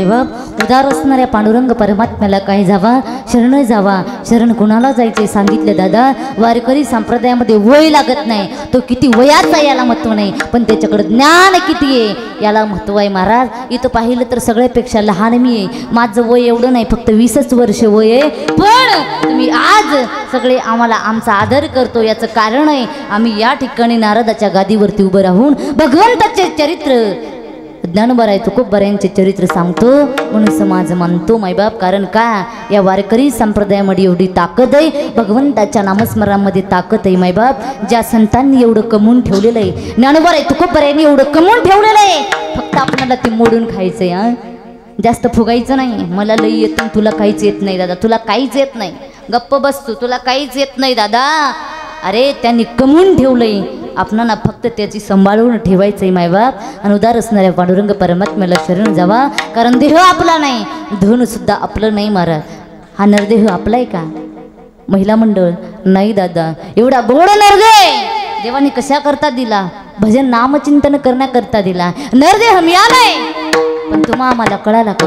मायबाप उदार असणाऱ्या पांडुरंग परमात्म्याला काय जावा, शरण जावा. शरण कुणाला जायचे सांगितलं दादा. वारकरी संप्रदायामध्ये वय लागत नाही, तो किती वयाचा याला महत्व नाही, पण त्याच्याकडे ज्ञान किती आहे याला महत्व आहे महाराज. इथं पाहिलं तर सगळ्यापेक्षा लहान मी आहे, माझं वय एवढं नाही, फक्त 20च वर्ष वय आहे, पण तुम्ही आज सगळे आम्हाला आमचा आदर करतो याचं कारण आहे आम्ही या ठिकाणी नारदाच्या गादीवरती उभं राहून भगवंताचे चरित्र ज्ञानोबा तुकोबारायांचे चरित्र सांगतो म्हणून समाज मानतो मायबाप. कारण का या वारकरी संप्रदायामध्ये एवढी ताकद आहे, भगवंताच्या नामस्मरणामध्ये ताकद आहे मायबाप. ज्या संतांनी एवढं कमवून ठेवलेलं आहे, ज्ञानोबा तुकोबारायांनी एवढं कमवून ठेवलेलं आहे, फक्त आपल्याला ते मोडून खायचंय. जास्त फुगायचं नाही. मला लई येत तुला काहीच येत नाही दादा, तुला काहीच येत नाही, गप्प बसतो, तुला काहीच येत नाही दादा. अरे त्यांनी कमवून ठेवलंय, आपणाला फक्त त्याची सांभाळून ठेवायचंय मायबाप. आणि उदार असणाऱ्या पांडुरंग परमात्म्याला शरण जावा, कारण देह आपला नाही, धन सुद्धा आपलं नाही महाराज. हा नरदेह आपला आहे का? महिला मंडळ नाही दादा. एवढा गोड नरदेह देवाने कशा करता दिला? भजन नामचिंतन करण्याकरता दिला. नरदेह मिळालाय, पण तुम्हा आम्हाला कळाला का?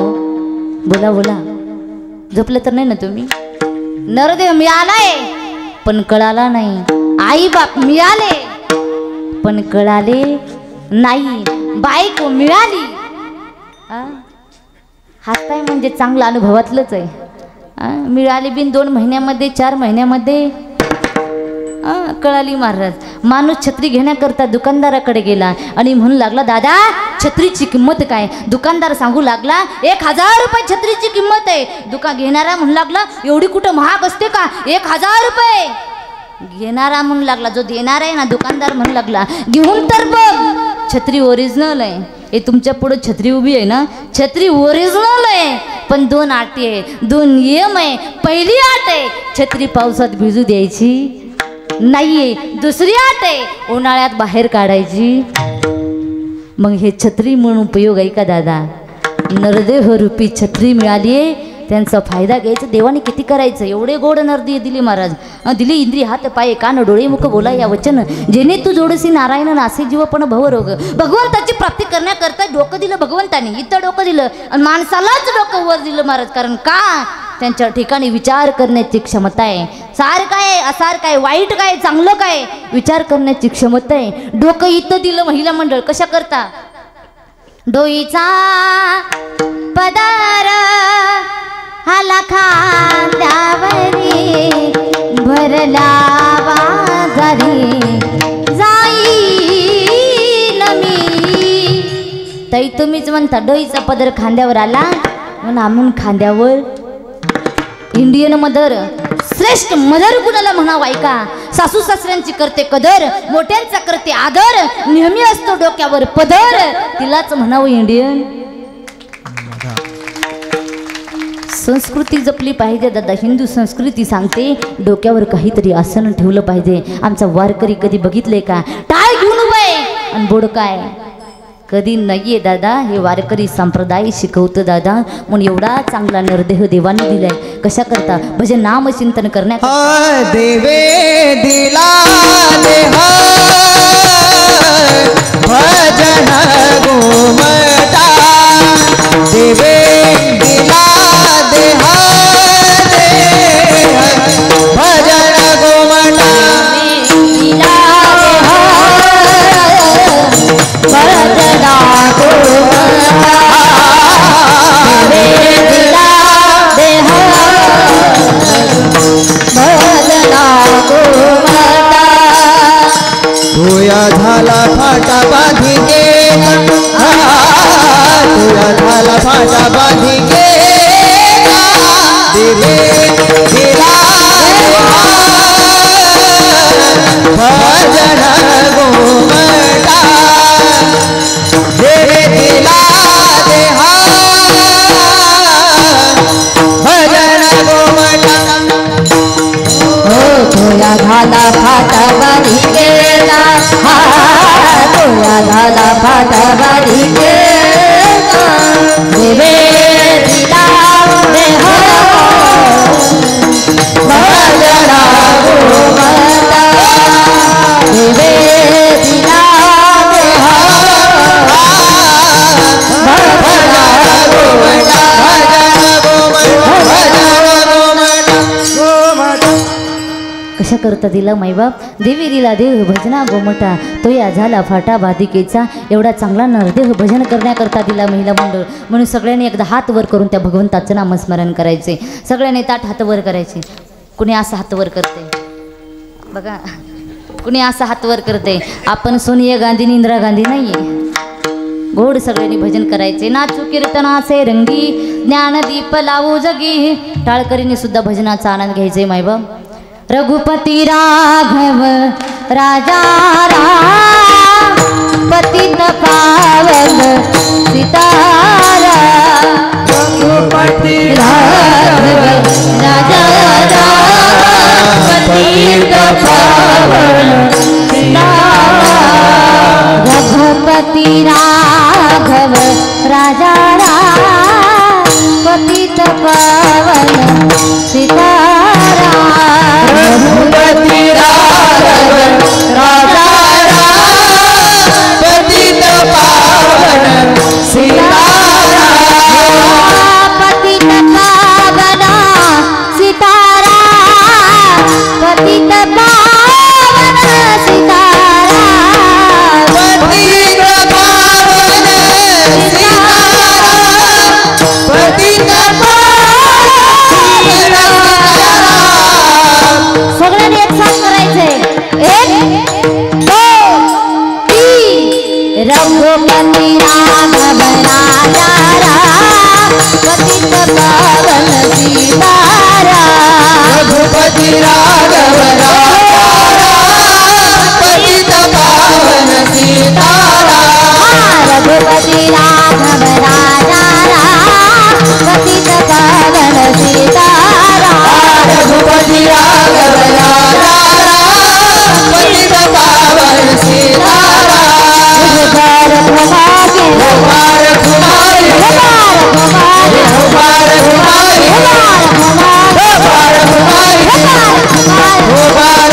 बोला बोला, झोपलं तर नाही ना तुम्ही? नरदेह मिळालाय पण कळाला नाही. आई बाप मिळाले पण कळाले नाही. बायको मिळाली, हाताय म्हणजे चांगला अनुभवातलंच आहे. मिळाली बिन 2 महिन्यामध्ये 4 महिन्यामध्ये कळाली महाराज. माणूस छत्री घेण्याकरता दुकानदाराकडे गेला आणि म्हणू लागला दादा छत्रीची किंमत काय? दुकानदार सांगू लागला 1000 रुपये छत्रीची किंमत आहे. घेणारा म्हणू लागला एवढी कुठं महाग असते का? 1000 रुपये. घेणारा म्हणू लागला, जो देणार आहे ना दुकानदार म्हणू लागला घेऊन तर बघ, छत्री ओरिजिनल आहे. हे तुमच्या पुढे छत्री उभी आहे ना, छत्री ओरिजिनल आहे, पण 2 अटी आहे, 2 नियम आहे. पहिली अट आहे छत्री पावसात भिजू द्यायची नाहीये, दुसरी अट आहे उन्हाळ्यात बाहेर काढायची. मग हे छत्री म्हणून उपयोग आहे का दादा? नरदेह रूपी छत्री मिळाली आहे, त्यांचा फायदा घ्यायचा. देवाने किती करायचं? एवढे गोड नरदेह दिली महाराज. दिली इंद्रिय हात पाय कान डोळे मुख बोला या वचन, जेणे तू जोडसी नारायण नासे जीवपण भवरोग. भगवंताची प्राप्ती करण्याकरता डोकं दिलं भगवंताने, इथं डोकं दिलं आणि माणसालाच डोकं वर दिलं महाराज. कारण का? त्यांच्या ठिकाणी विचार करण्याची क्षमता आहे. सार काय असार काय, वाईट काय चांगलं काय, विचार करण्याची क्षमता आहे. डोकं इथं दिलं महिला मंडळ. कशा करता? डोईचा पदार हाला खांद्यावरी भरला बाजारी जाईन मी. ताई तुम्हीच म्हणता डोईचा पदर खांद्यावर आला म्हणून आम्ही खांद्यावर. इंडियन मदर, श्रेष्ठ मदर कुणाला म्हणावं ऐका? सासू सासऱ्यांची करते कदर, मोठ्यांचा करते आदर, नेहमी असतो डोक्यावर पदर, तिलाच म्हणावं इंडियन. संस्कृती जपली पाहिजे दादा. हिंदू संस्कृती सांगते डोक्यावर काहीतरी आसन ठेवलं पाहिजे. आमचा वारकरी कधी बघितले का? टाळ घेऊन उभे आणि बोड काय कधी नाहीये दादा. हे वारकरी संप्रदाय शिकवतं दादा. म्हणून एवढा चांगला नरदेह देवाने दिलाय. कशा करता? भजन नाम चिंतन करण्यात. देवे दिला देह भजन गोमटा, देवे दिला देह भजन गोमटा, दिला भजना गोमटा, देवे दिला देह भजना गोमटा. तुया झाला फाटा बांधी गेला, तुया झाला फाटा बांधी गेला, देवे दिला भजन गोमटा, देवे दिला देहा भजन गोमटा. तुया झाला फाटा बांधी गेला, तुया झाला फाटा बांधी गेला, देवे दिला देहा भजन गोमटा, देवे दिला देहा भजन गोमटा. कशा करता दिला माईबाप देवी दिला देह भजना गोमटा तो या झाला फाटा बाधिकेचा एवढा चांगला नरदेह भजन करण्याकरता दिला महिला मंडळ म्हणून सगळ्यांनी एकदा हात वर करून त्या भगवंताचं नामस्मरण करायचे सगळ्यांनी ताट हात वर करायचे कुणी असं हात वर करते बघा कुणी असं हात वर करते आपण सोनिया गांधी इंदिरा गांधी नाहीये गोड सगळ्यांनी भजन करायचे नाचू कीर्तनाचे रंगी ज्ञानदीप लावू जगी टाळकरीने सुद्धा भजनाचा आनंद घ्यायचे मायबाप रघुपती राघव राजा राम पतित पावन सीतारा रघुपती राघव राजा राम पतित पावन सीतारा रघुपती राघव राजा राम पतित पावन सीतारा रघुपती राघव राजा राम पतित पावन सीतारा पतित पावन सीतारा पतित पावन सीतारा सगळ्यांनी एक साथ करायचे एक दोन तीन रघुपती राघव राजा राम पतित पावन सीतारा रघुपती राघव राजा राम पतित पावन सीतारा रघुपती राघव राजा राम पतित पावन सीतारा रघुपती राघव राजा राम पतित पावन सीतारा मुबार घुमाके मुबार घुमाके मुबार घुमाके मुबार घुमाके मुबार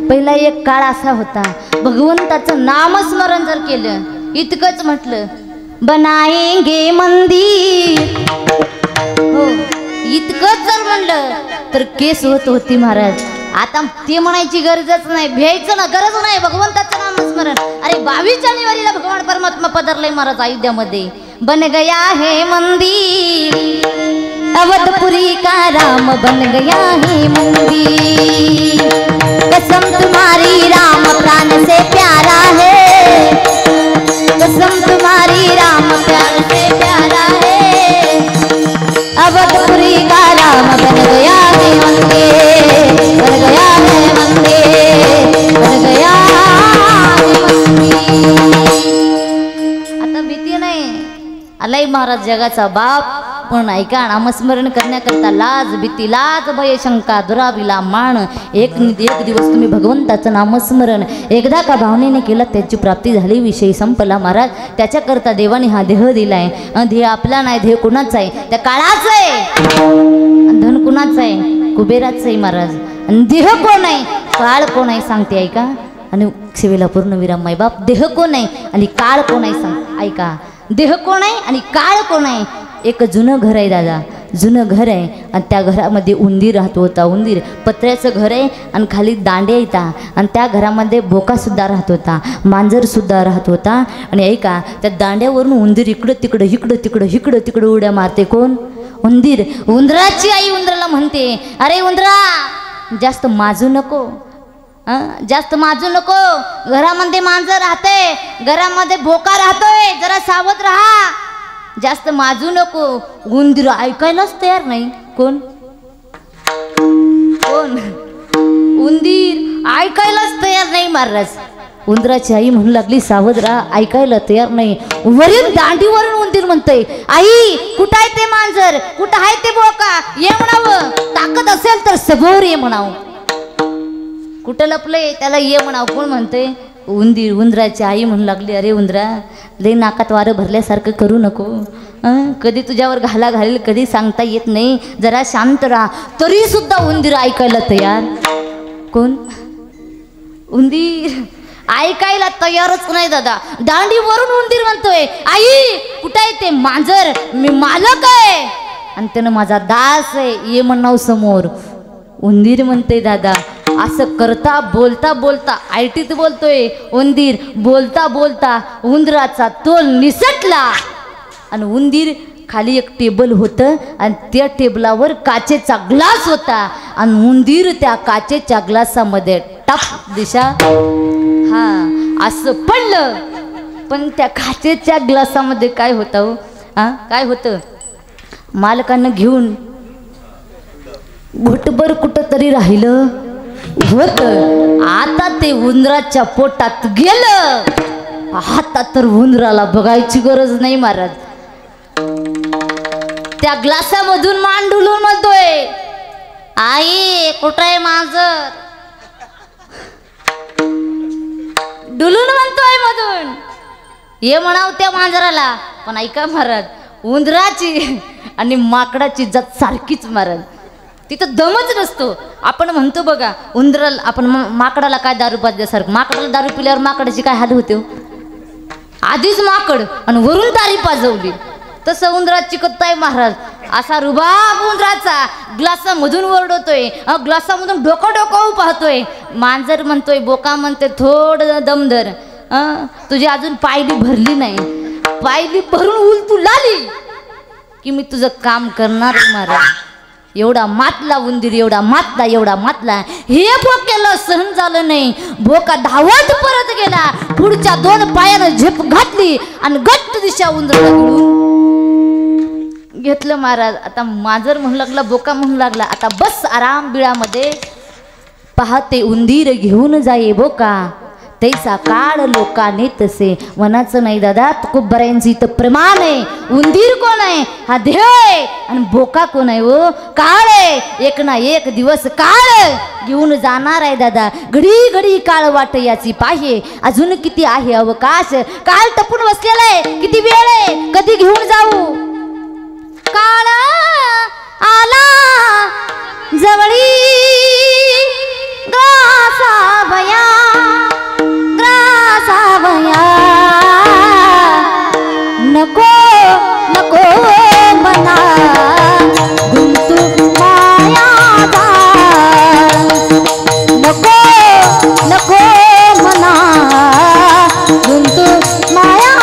पहिला एक काळ असा होता भगवंताचं नामस्मरण जर केलं इतकंच म्हटलं बनाएंगे मंदिर हो इतकंच जर म्हणलं तर केस होत होती महाराज आता ते म्हणायची गरजच नाही भ्यायचं ना गरज नाही भगवंताचं नामस्मरण अरे 22 जानेवारीला भगवान परमात्मा पधारले महाराज अयोध्यामध्ये बन गया है मंदिर अवधपुरी का राम बन गया है मंदिर कसम तुम्हारी राम प्राण से प्यारा है कसम तुम्हारी राम प्यार से प्यारा है अवधपुरी का राम बन गया है मंदिर बन गया है मंदिर बन गया है मंदिर आता भीती नाही आलाय महाराज जगाचा बाप पण ऐका नामस्मरण करण्याकरता लाज भीती लाज भय शंका दुराविला मान एक दिवस तुम्ही भगवंताचं नामस्मरण एकदा का भावनेने केलं त्याची प्राप्ती झाली विषय संपला महाराज त्याच्याकरता देवाने हा देह दिलाय ध्येय आपला नाही ध्येय कुणाचा आहे त्या काळाचं आहे धन कुणाचं आहे कुबेराचं आहे महाराज आणि देह कोण आहे काळ कोण आहे सांगते ऐका आणि सेवेला पूर्ण विराम मायबाप देह कोण आहे आणि काळ कोण आहे सांग ऐका देह कोण आहे आणि काळ कोण आहे एक जुनं घर आहे दादा जुनं घर आहे आणि त्या घरामध्ये उंदीर राहत होता उंदीर पत्र्याचं घर आहे आणि खाली दांडे येतात आणि त्या घरामध्ये बोकासुद्धा राहत होता मांजरसुद्धा राहत होता आणि ऐका त्या दांड्यावरून उंदीर इकडं तिकडं इकडं तिकडं इकडं तिकडं उड्या मारते कोण उंदीर उंदराची आई उंदराला म्हणते अरे उंदरा जास्त माजू नको जास्त माजू नको घरामध्ये मांजर राहते घरामध्ये भोका राहतोय जरा सावध राहा जास्त माजू नको उंदीर ऐकायलाच तयार नाही कोण कोण उंदीर ऐकायलाच तयार नाही महाराज उंदराची आई म्हणू लागली सावध राहा ऐकायला तयार नाही वरील दांडीवरून उंदीर म्हणतंय आई कुठं आहे ते मांजर कुठं आहे ते बोका ये म्हणावं ताकद असेल तर समोर ये म्हणावं कुठं लपलंय त्याला ये म्हणावं कोण म्हणते उंदराची आई म्हणू लागली, अरे उंदरा लय नाकात वारं भरल्यासारखं करू नको, कधी तुझ्यावर घाला घालेल कधी सांगता येत नाही, जरा शांत राहा. तरी सुद्धा उंदीर ऐकायला तयार. कोण? उंदीर ऐकायला तयारच नाही दादा. दांडीवरून उंदीर म्हणतोय, आई कुठं आहे ते मांजर, मी मालक आहे आणि त्यानं माझा दास आहे, ये म्हणाव समोर. उंदीर म्हणते दादा असं करता बोलता बोलता आयटीत बोलतोय उंदीर, बोलता बोलता उंदराचा तोल निसटला आणि उंदीर खाली एक टेबल होतं आणि त्या टेबलावर काचेचा ग्लास होता आणि उंदीर त्या काचेच्या ग्लासामध्ये टप दिशा हा असं पडलं. पण त्या काचेच्या ग्लासामध्ये काय होतं काय होतं, मालकानं घेऊन घोटभर कुठं तरी राहिलं होतं. आता ते उंदराच्या पोटात गेलं. आता तर उंदराला बघायची गरज नाही महाराज. त्या ग्लासामधून मान डुलून म्हणतोय, आई कुठं आहे मांजर, डुलून म्हणतोय मधून, ये म्हणाव त्या मांजराला. पण ऐका महाराज, उंदराची आणि माकडाची जात सारखीच महाराज, तिथं दमच नसतो. आपण म्हणतो बघा उंदराला, आपण माकडाला काय दारू पाजल्यासारखं, माकडाला दारू पिल्यावर माकडाची काय हाल होते, आधीच माकड आणि वरून दारी पाजवली. तसं उंदराची कत्ता आहे महाराज. असा रुबाब उंदराचा ग्लासामधून ओरडतोय, ग्लासामधून डोकं डोकं पाहतोय. मांजर म्हणतोय, बोका म्हणते थोडं दमधर, तुझी अजून पायली भरली नाही, पायली भरून उलटू लाली की मी तुझं काम करणार महाराज. एवढा मातला उंदीर, एवढा मातला. हे बोक्याला सहन झालं नाही. बोका धावत परत गेला, पुढच्या 2 पायानं झेप घातली आणि गट्ट दिशा उंदराला घेतलं महाराज. आता मांजर म्हणू लागला, बोका म्हणू लागला, आता बस आराम बिळामध्ये. पाहते उंदीर घेऊन जाये बोका, तैसा काळ लोकाने तसे. मनाचं नाही दादा, खूप बऱ्यांचं इथं प्रमाण आहे. उंदीर कोण आहे, हा देह आहे आणि बोका कोण आहे, ओ काळ आहे. एक ना एक दिवस काळ घेऊन जाणार आहे दादा. घडी घडी काळ वाट याची पाहे, अजून किती आहे अवकाश. काळ टपून बसलेला आहे, किती वेळ आहे, कधी घेऊन जाऊ. काळ आला जवळी ग्रासावया, ग्रासावया, नको नको मना गुंतू मायाचा, नको नको मना गुंतू मायाचा.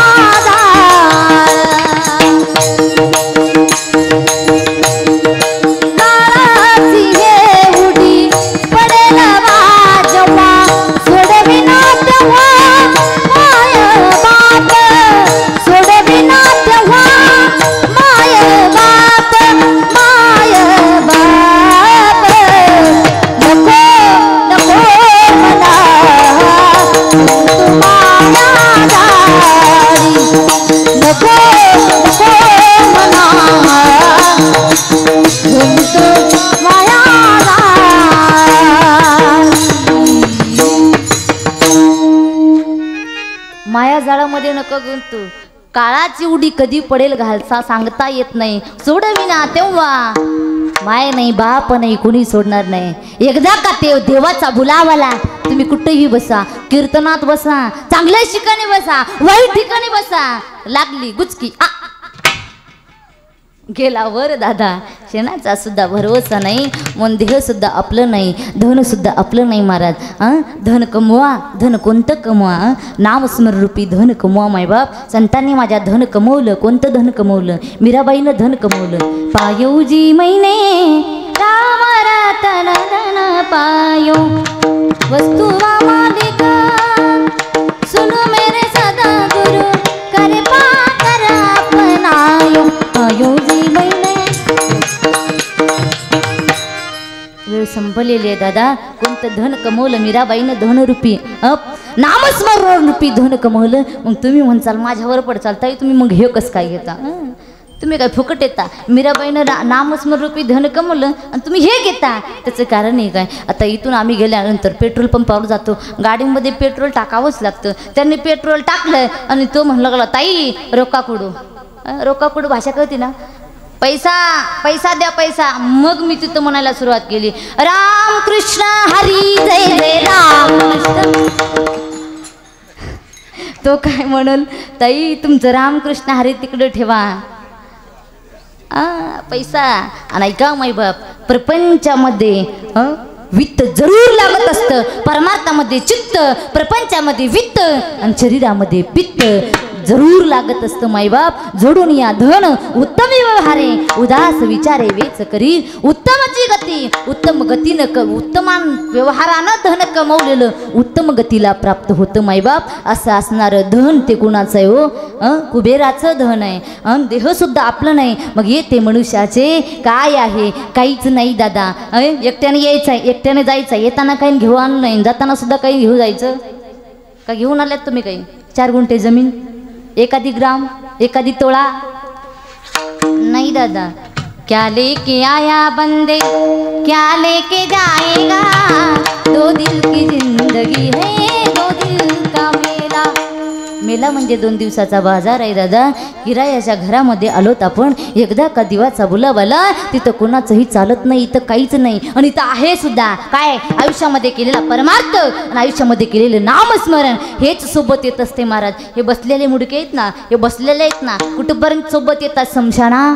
काळाची हे उडी पडेल वाजवा, सोडविना तेव्हा माय बाप, सोडविना तेव्हा माय बाप, माय बाप. नको नको मला तुम्हाला दारी, नको नको मला माया जाळामध्ये नको गुंतू. काळाची उडी कधी पडेल घालसा सांगता येत नाही. सोडविना तेव्हा माय नाही बाप नाही कोणी सोडणार नाही. एकदा का ते देवाचा बुलावाला, तुम्ही कुठेही बसा, कीर्तनात बसा, चांगल्या ठिकाणी बसा, वाईट ठिकाणी बसा, लागली गुचकी गेला वर दादा. शेणाचा सुद्धा भरवसा नाही, मन देह सुद्धा आपलं नाही, धन सुद्धा आपलं नाही महाराज. धन कमवा, धन कोणतं कमवा, नामस्मरण रूपी धन कमवा. मायबाप संतांनी माझ्या धन कमवलं. कोणतं धन कमवलं, मीराबाईनं धन कमवलं. पायोजी मैने राम रतन धन पायो, वस्तु मालिक सुनो मेरे सदा गुरु, करे पाकर अपनायो. पायोजी मैने वेळ संपलेली आहे दादा. कोणतं धन कमवलं, मीराबाईनं धनरूपी नामस्मरण रूपी धन कमवलं. मग तुम्ही म्हणसाल माझ्यावर पडचाल ताई, तुम्ही मग हे कसं काय घेता. तुम्ही काय फुकट येता? मीराबाईनं नामस्मरूपी धन कमवलं आणि तुम्ही हे घेता, त्याचं कारण आहे काय? आता इथून आम्ही गेल्यानंतर पेट्रोल पंपावर जातो, गाडीमध्ये पेट्रोल टाकावंच लागतं. त्यांनी पेट्रोल टाकलं आणि तो म्हणला गेला, ताई रोकाकुडू. रोकाकुडू भाषा कळते ना? पैसा पैसा द्या पैसा. मग मी तिथं म्हणायला सुरुवात केली, राम कृष्ण हरी जय जय राम कृष्ण. तो काय म्हणल, ताई तुमचं रामकृष्ण हरी तिकडे ठेवा, पैसा. आणि ऐका माई बाप, प्रपंचामध्ये वित्त जरूर लागत असतं. परमार्थामध्ये चित्त, प्रपंचामध्ये वित्त आणि शरीरामध्ये पित्त जरूर लागत असतं माईबाप. जोडून या धन उत्तम व्यवहारे, उदास विचारे वेच करी उत्तमची गती. उत्तम गतीनं उत्तमान व्यवहारानं धन कमवलेलं उत्तम गतीला प्राप्त होतं माईबाप. असं असणारं धन ते कुणाचं आहे हो? कुबेराचं धन आहे. देह सुद्धा आपलं नाही. मग येते मनुष्याचे काय आहे? काहीच नाही दादा. एकट्याने यायचं आहे, एकट्याने जायचं आहे. येताना काही घेऊ आणू नाही, जाताना सुद्धा काही घेऊ जायचं का? घेऊन आल्यात तुम्ही काही 4 गुंठे जमीन, एखादी ग्राम, एखादी तोळा? नहीं दादा. क्या लेके आया बंदे, क्या लेके जाएगा, दो दिल की जिंदगी है, दो दिल का मेला. मेला म्हणजे 2 दिवसाचा बाजार आहे दादा. किरायाच्या घरामध्ये आलोत आपण. एकदा का दिवाचा बुलावाला, तिथं कोणाचंही चालत नाही, इथं काहीच नाही. आणि इथं आहे सुद्धा काय? आयुष्यामध्ये केलेला परमार्थ आणि आयुष्यामध्ये केलेलं नामस्मरण हेच सोबत येत असते महाराज. हे बसलेले मुडके आहेत ना, हे बसलेले आहेत ना, कुठपर्यंत सोबत येतात? शमशाना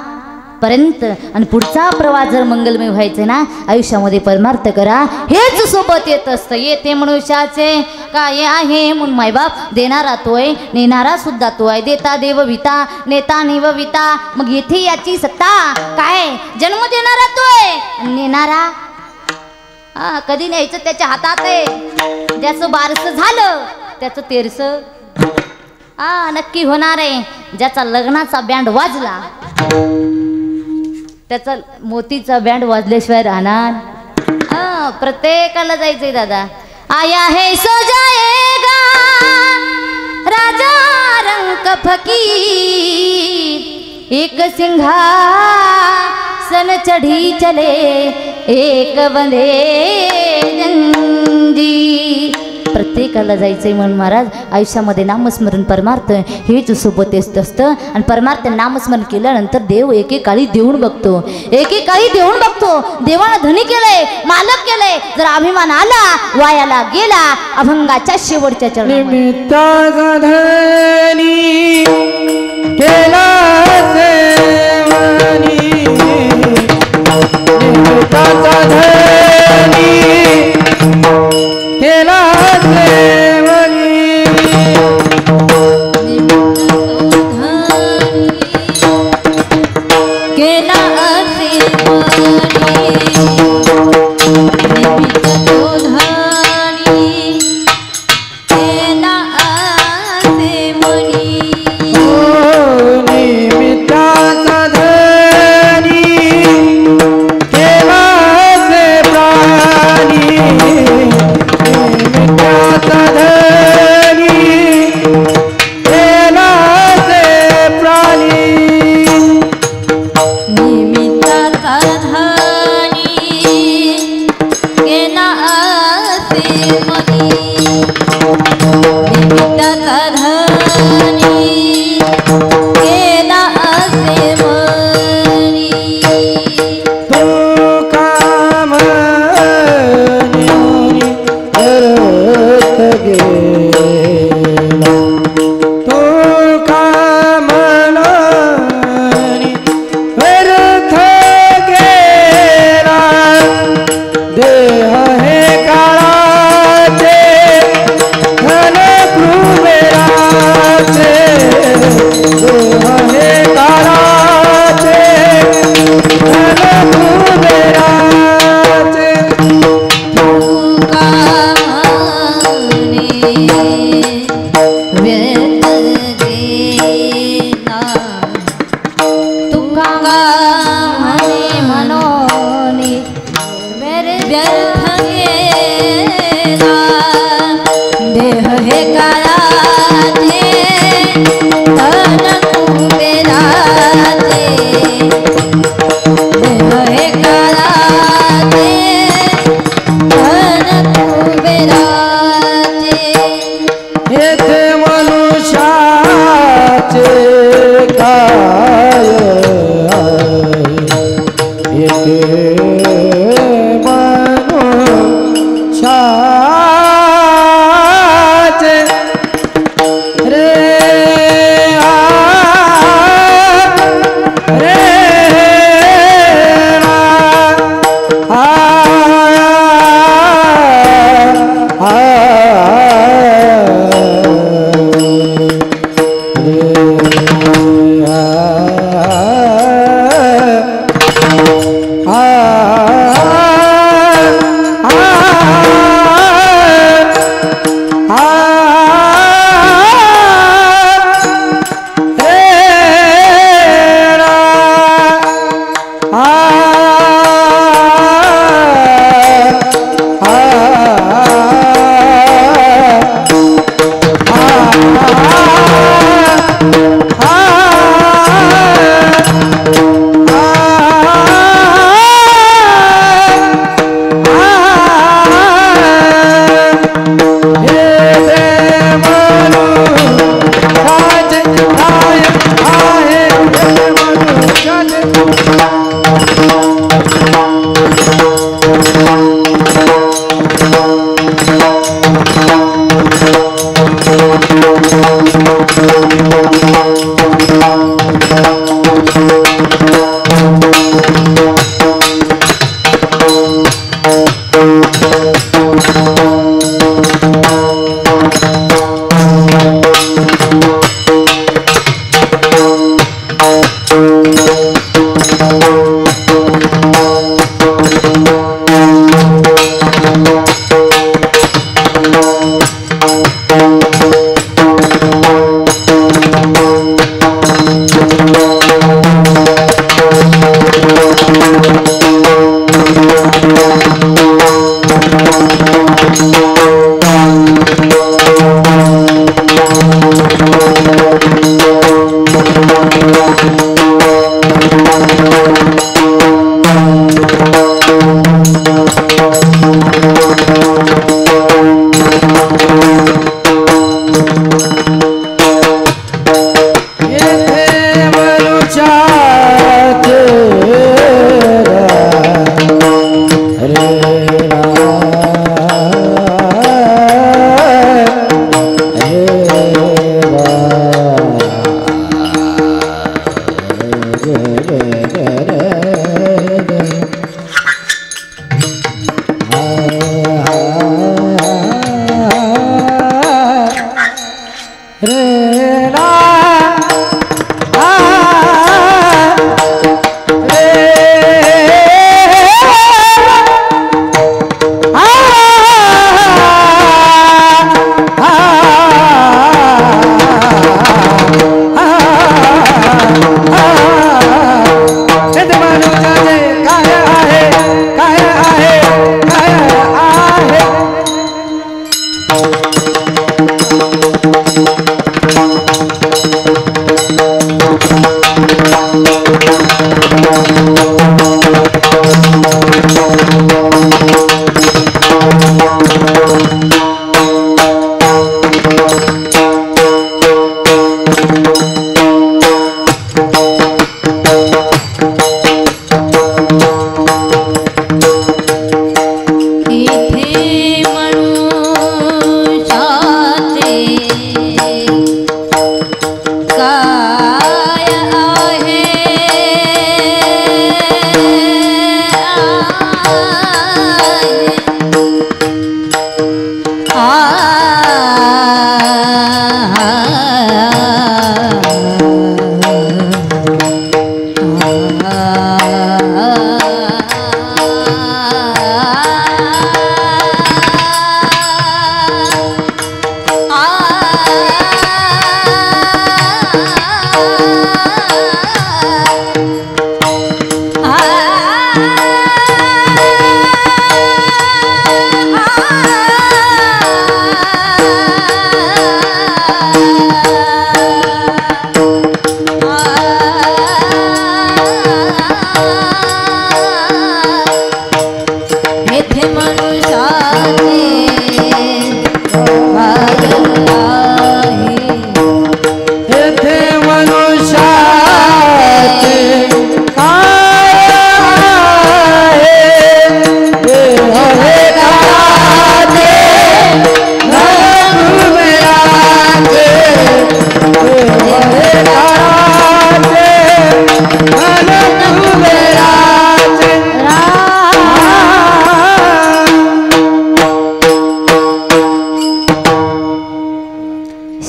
पर्यंत. आणि पुढचा प्रवास जर मंगलमय व्हायचे ना, आयुष्यामध्ये परमार्थ करा, हेच सोबत येत असतं. येते मनुष्याचे काय आहे म्हणून मायबाप. देणारा तोय, नेणारा सुद्धा तो आहे. देता देवविता, नेता निवविता. मग येथे याची सत्ता काय? जन्म देणारा तोय, नेणारा कधी न्यायचं त्याच्या हातात आहे. ज्याचं 12स झालं त्याचं 13स नक्की होणार आहे. ज्याचा लग्नाचा बँड वाजला त्याचा मोतीचा बँड वाजल्याशिवाय राहणार. प्रत्येकाला जायचंय दादा. आया है सो जाएगा राजा रंग फकीर, एक सिंहासन चढ़ी चले, एक बंधे जंजीर. प्रत्येकाला जायचंय म्हणून महाराज आयुष्यामध्ये नामस्मरण परमार्थ हेच सोबत येत असतं. आणि परमार्थ नामस्मरण केल्यानंतर देव एकेकाळी देऊन बघतो, एकेकाळी देऊन बघतो. देवानं धनी केलंय, मालक केलंय. जर अभिमान आला, वायाला गेला, अभंगाच्या शेवटच्या चरणी निमित्ता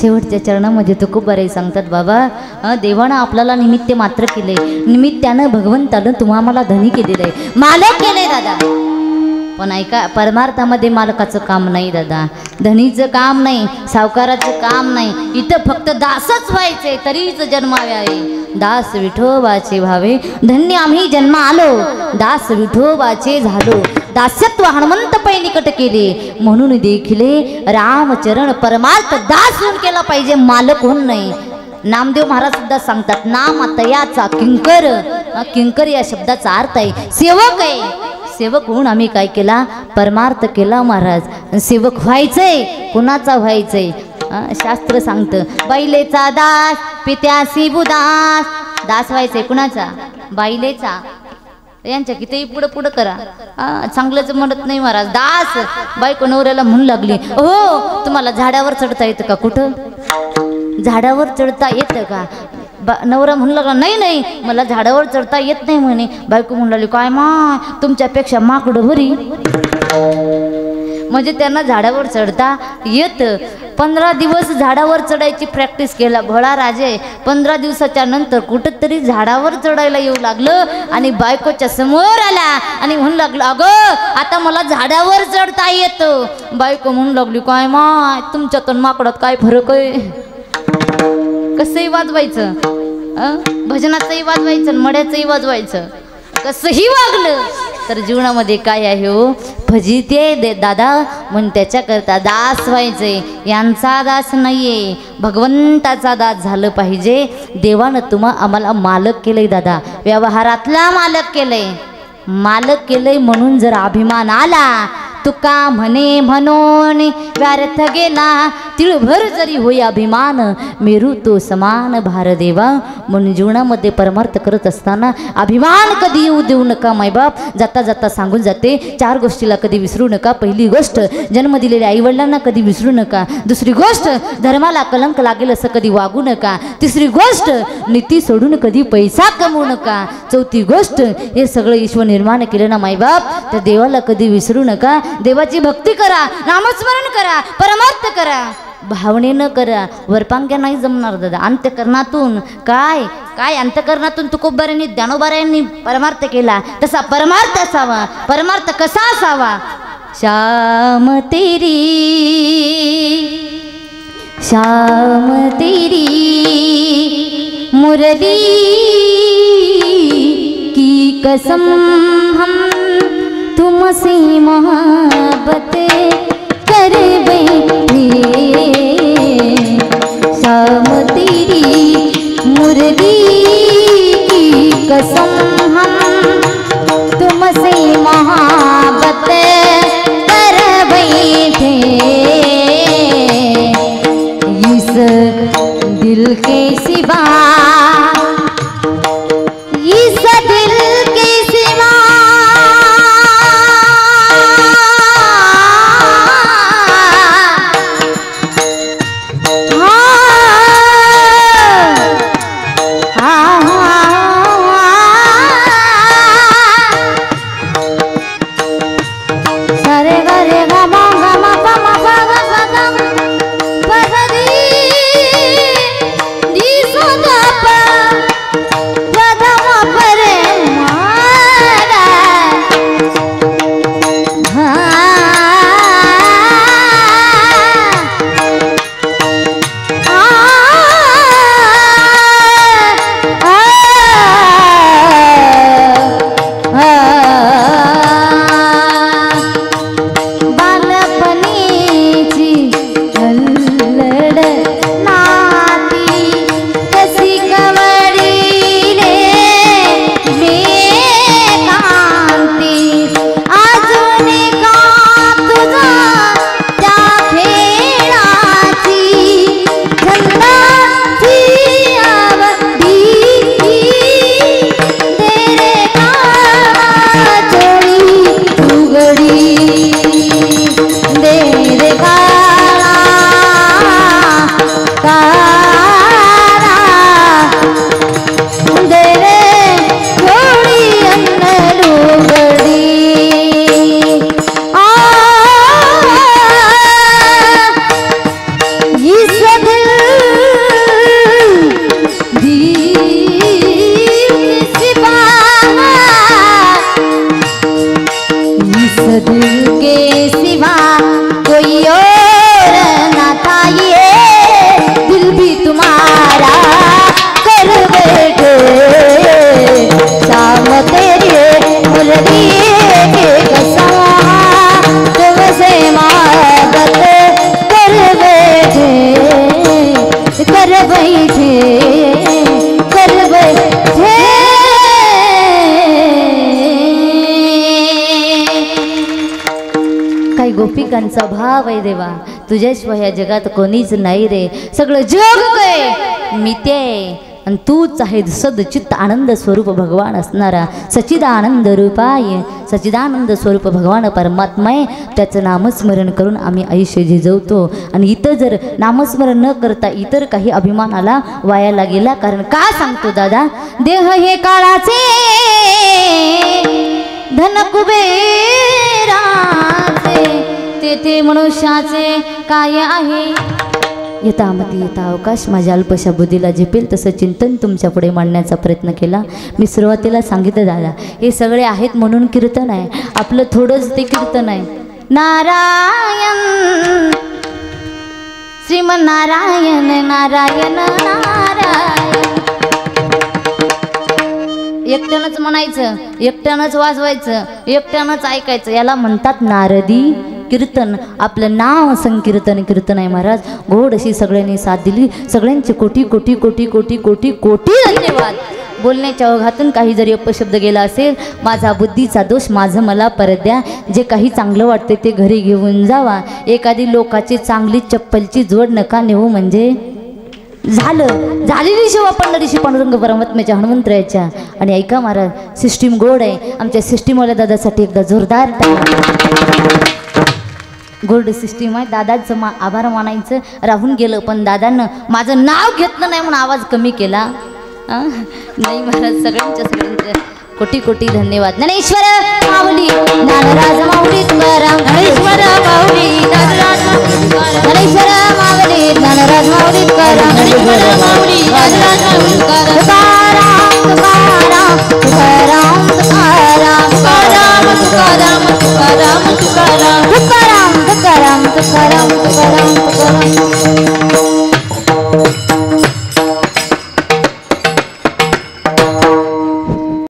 शेवटच्या चरणामध्ये तुकोबाराई सांगतात, बाबा देवानं आपल्याला निमित्त मात्र केले, निमित्तानं भगवंतानं तुम्हा आम्हाला धनी केलेलं आहे, मालक केले दादा. पण ऐका, परमार्थामध्ये मालकाचं काम नाही दादा, धनीचं काम नाही, सावकाराचं काम नाही, इथं फक्त दासच व्हायचे तरीच जन्मावे आहे. दास विठोबाचे भावे धन्य आम्ही जन्म आलो, दास विठोबाचे झालो, दास्यत्व हनुमंत पै निकट केले, म्हणून देखिले रामचरण परमार्थ दास होऊन केला पाहिजे, मालक होऊन नाही. नामदेव महाराज सुद्धा सांगतात, नाम तयाचा किंकर, किंकर या शब्दाचा अर्थ आहे सेवक आहे. सेवक होऊन आम्ही काय केला, परमार्थ केला महाराज. सेवक व्हायचंय, कुणाचा व्हायचंय? शास्त्र सांगतं, बैलेचा दास पित्यासी बुदास. दास व्हायचंय कुणाचा? बाईलेचा. यांच्या कितीही पुढं पुढं करा, चांगलंच म्हणत नाही महाराज. दास बायको नवऱ्याला म्हणू लागली, हो तुम्हाला झाडावर चढता येतं का? कुठं झाडावर चढता येतं का? नवरा म्हणू लागला, नाही नाही मला झाडावर चढता येत नाही म्हणे. बायको म्हणू लागली, काय मा तुमच्यापेक्षा माकडं भरी. म्हणजे त्यांना झाडावर चढता येतं, 15 दिवस झाडावर चढायची प्रॅक्टिस केला भोळा राजे. 15 दिवसाच्या नंतर कुठंतरी झाडावर चढायला येऊ लागलं आणि बायकोच्या समोर आला आणि म्हणू लागलं, अगं आता मला झाडावर चढता येतं. बायको म्हणू लागली, काय माय तुमच्यातून माकडात काय फरक आहे. कसंही वाजवायचं, भजनाचंही वाजवायचं, मड्याचंही वाजवायचं, कसंही वागलं तर जीवनामध्ये काय आहे हो, फजिते दे दादा म्हणून त्याच्याकरता दास व्हायचे. यांचा दास नाहीये, भगवंताचा दास झालं पाहिजे. देवानं आम्हाला मालक केलंय दादा, व्यवहारातला मालक केलंय. मालक केलंय म्हणून जर अभिमान आला, तुका म्हणे म्हणून व्यर्थ गेला, तिळभर जरी होई अभिमान, मेरू तो समान भार देवा. म्हणून जीवनामध्ये परमार्थ करत असताना अभिमान कधी येऊ देऊ नका. मायबाप जाता जाता सांगून जाते, 4 गोष्टीला कधी विसरू नका. पहिली गोष्ट, जन्म दिलेल्या आईवडिलांना कधी विसरू नका. दुसरी गोष्ट, धर्माला कलंक लागेल असं कधी वागू नका. तिसरी गोष्ट, नीती सोडून कधी पैसा कमवू नका. चौथी गोष्ट, हे सगळं ईश्वर निर्माण केलं ना मायबाप, त्या देवाला कधी विसरू नका. देवाची भक्ती करा, नामस्मरण करा, परमार्थ करा, भावनेनं करा. वरपांग्या नाही जमणार दादा. अंतकरणातून काय काय अंतकरणातून तुकोबारांनी ज्ञानोबारांनी परमार्थ केला तसा परमार्थ असावा. परमार्थ कसा असावा, श्याम तेरी मुरली की कसम हम तुमसे मोहब्बत कर बैठे, शाम तेरी मुरली की कसम हम तुमसे मोहब्बत कर बैठे, इस दिल के सिवा, इस दिल के सिवा गोपिकांचा भाव आहे देवा, तुझ्याशिवाय या जगात कोणीच नाही रे. सगळं जग काय मिते आणि तूच आहे सदचित्त आनंद स्वरूप भगवान असणारा सच्चिदानंद रूपाय. सच्चिदानंद स्वरूप भगवान परमात्माय, त्याचं नामस्मरण करून आम्ही आयुष्य झिजवतो. आणि इथं जर नामस्मरण न करता इतर काही अभिमानाला वायाला गेला. कारण का सांगतो दादा, देह हे काळाचे धन कुबेराचे, तेथे मनुष्याचे काय आहे. यथामती यथा अवकाश माझ्या अल्पशा बुद्धीला झेपेल तसं चिंतन तुमच्या पुढे मांडण्याचा प्रयत्न केला. मी सुरुवातीला सांगितलं दादा, हे सगळे आहेत म्हणून कीर्तन आहे, आपलं थोडंच ते कीर्तन आहे. नारायण श्रीमन्नारायण नारायण नारायण. एकट्यानंच म्हणायचं, एकट्यानंच वाजवायचं, एकट्यानंच ऐकायचं, याला म्हणतात नारदी कीर्तन. आपलं नाव संकीर्तन कीर्तन आहे महाराज. गोड अशी सगळ्यांनी साथ दिली. सगळ्यांचे कोटी कोटी कोटी कोटी कोटी कोटी धन्यवाद. बोलण्याच्या ओघातून काही जरी अपशब्द गेला असेल, माझा बुद्धीचा दोष, माझं मला परत द्या. जे काही चांगलं वाटते ते घरी घेऊन जावा. एखादी लोकाची चांगली चप्पलची जोड नका नेऊ, म्हणजे झालं झालेली शिवा पंढरीशी पांडुरंग परमात्म्याच्या हनुमंतरायाच्या. आणि ऐका महाराज, सिस्टीम गोड आहे. आमच्या सिस्टीमवाल्या दादासाठी एकदा जोरदार गोल्ड सिस्टीम आहे. दादाचं आभार मानायचं राहून गेलं, पण दादानं माझं नाव घेतलं नाही म्हणून आवाज कमी केला. नाही महाराज, सगळ्यांच्या कोटी कोटी धन्यवाद. ज्ञानेश्वर माऊली ज्ञानराज माऊली तुकाराम, ज्ञानेश्वर माऊली ज्ञानराज ज्ञानेश्वर माऊली ज्ञानराज माऊली तुकाराम, ज्ञानेश्वर माऊली ज्ञानराज माऊली तुकाराम, तुकाराम तुकाराम तुकाराम तुकाराम तुकाराम तुकाराम तुकाराम तुकाराम तुकाराम तुकाराम तुकाराम तुकाराम तुकाराम.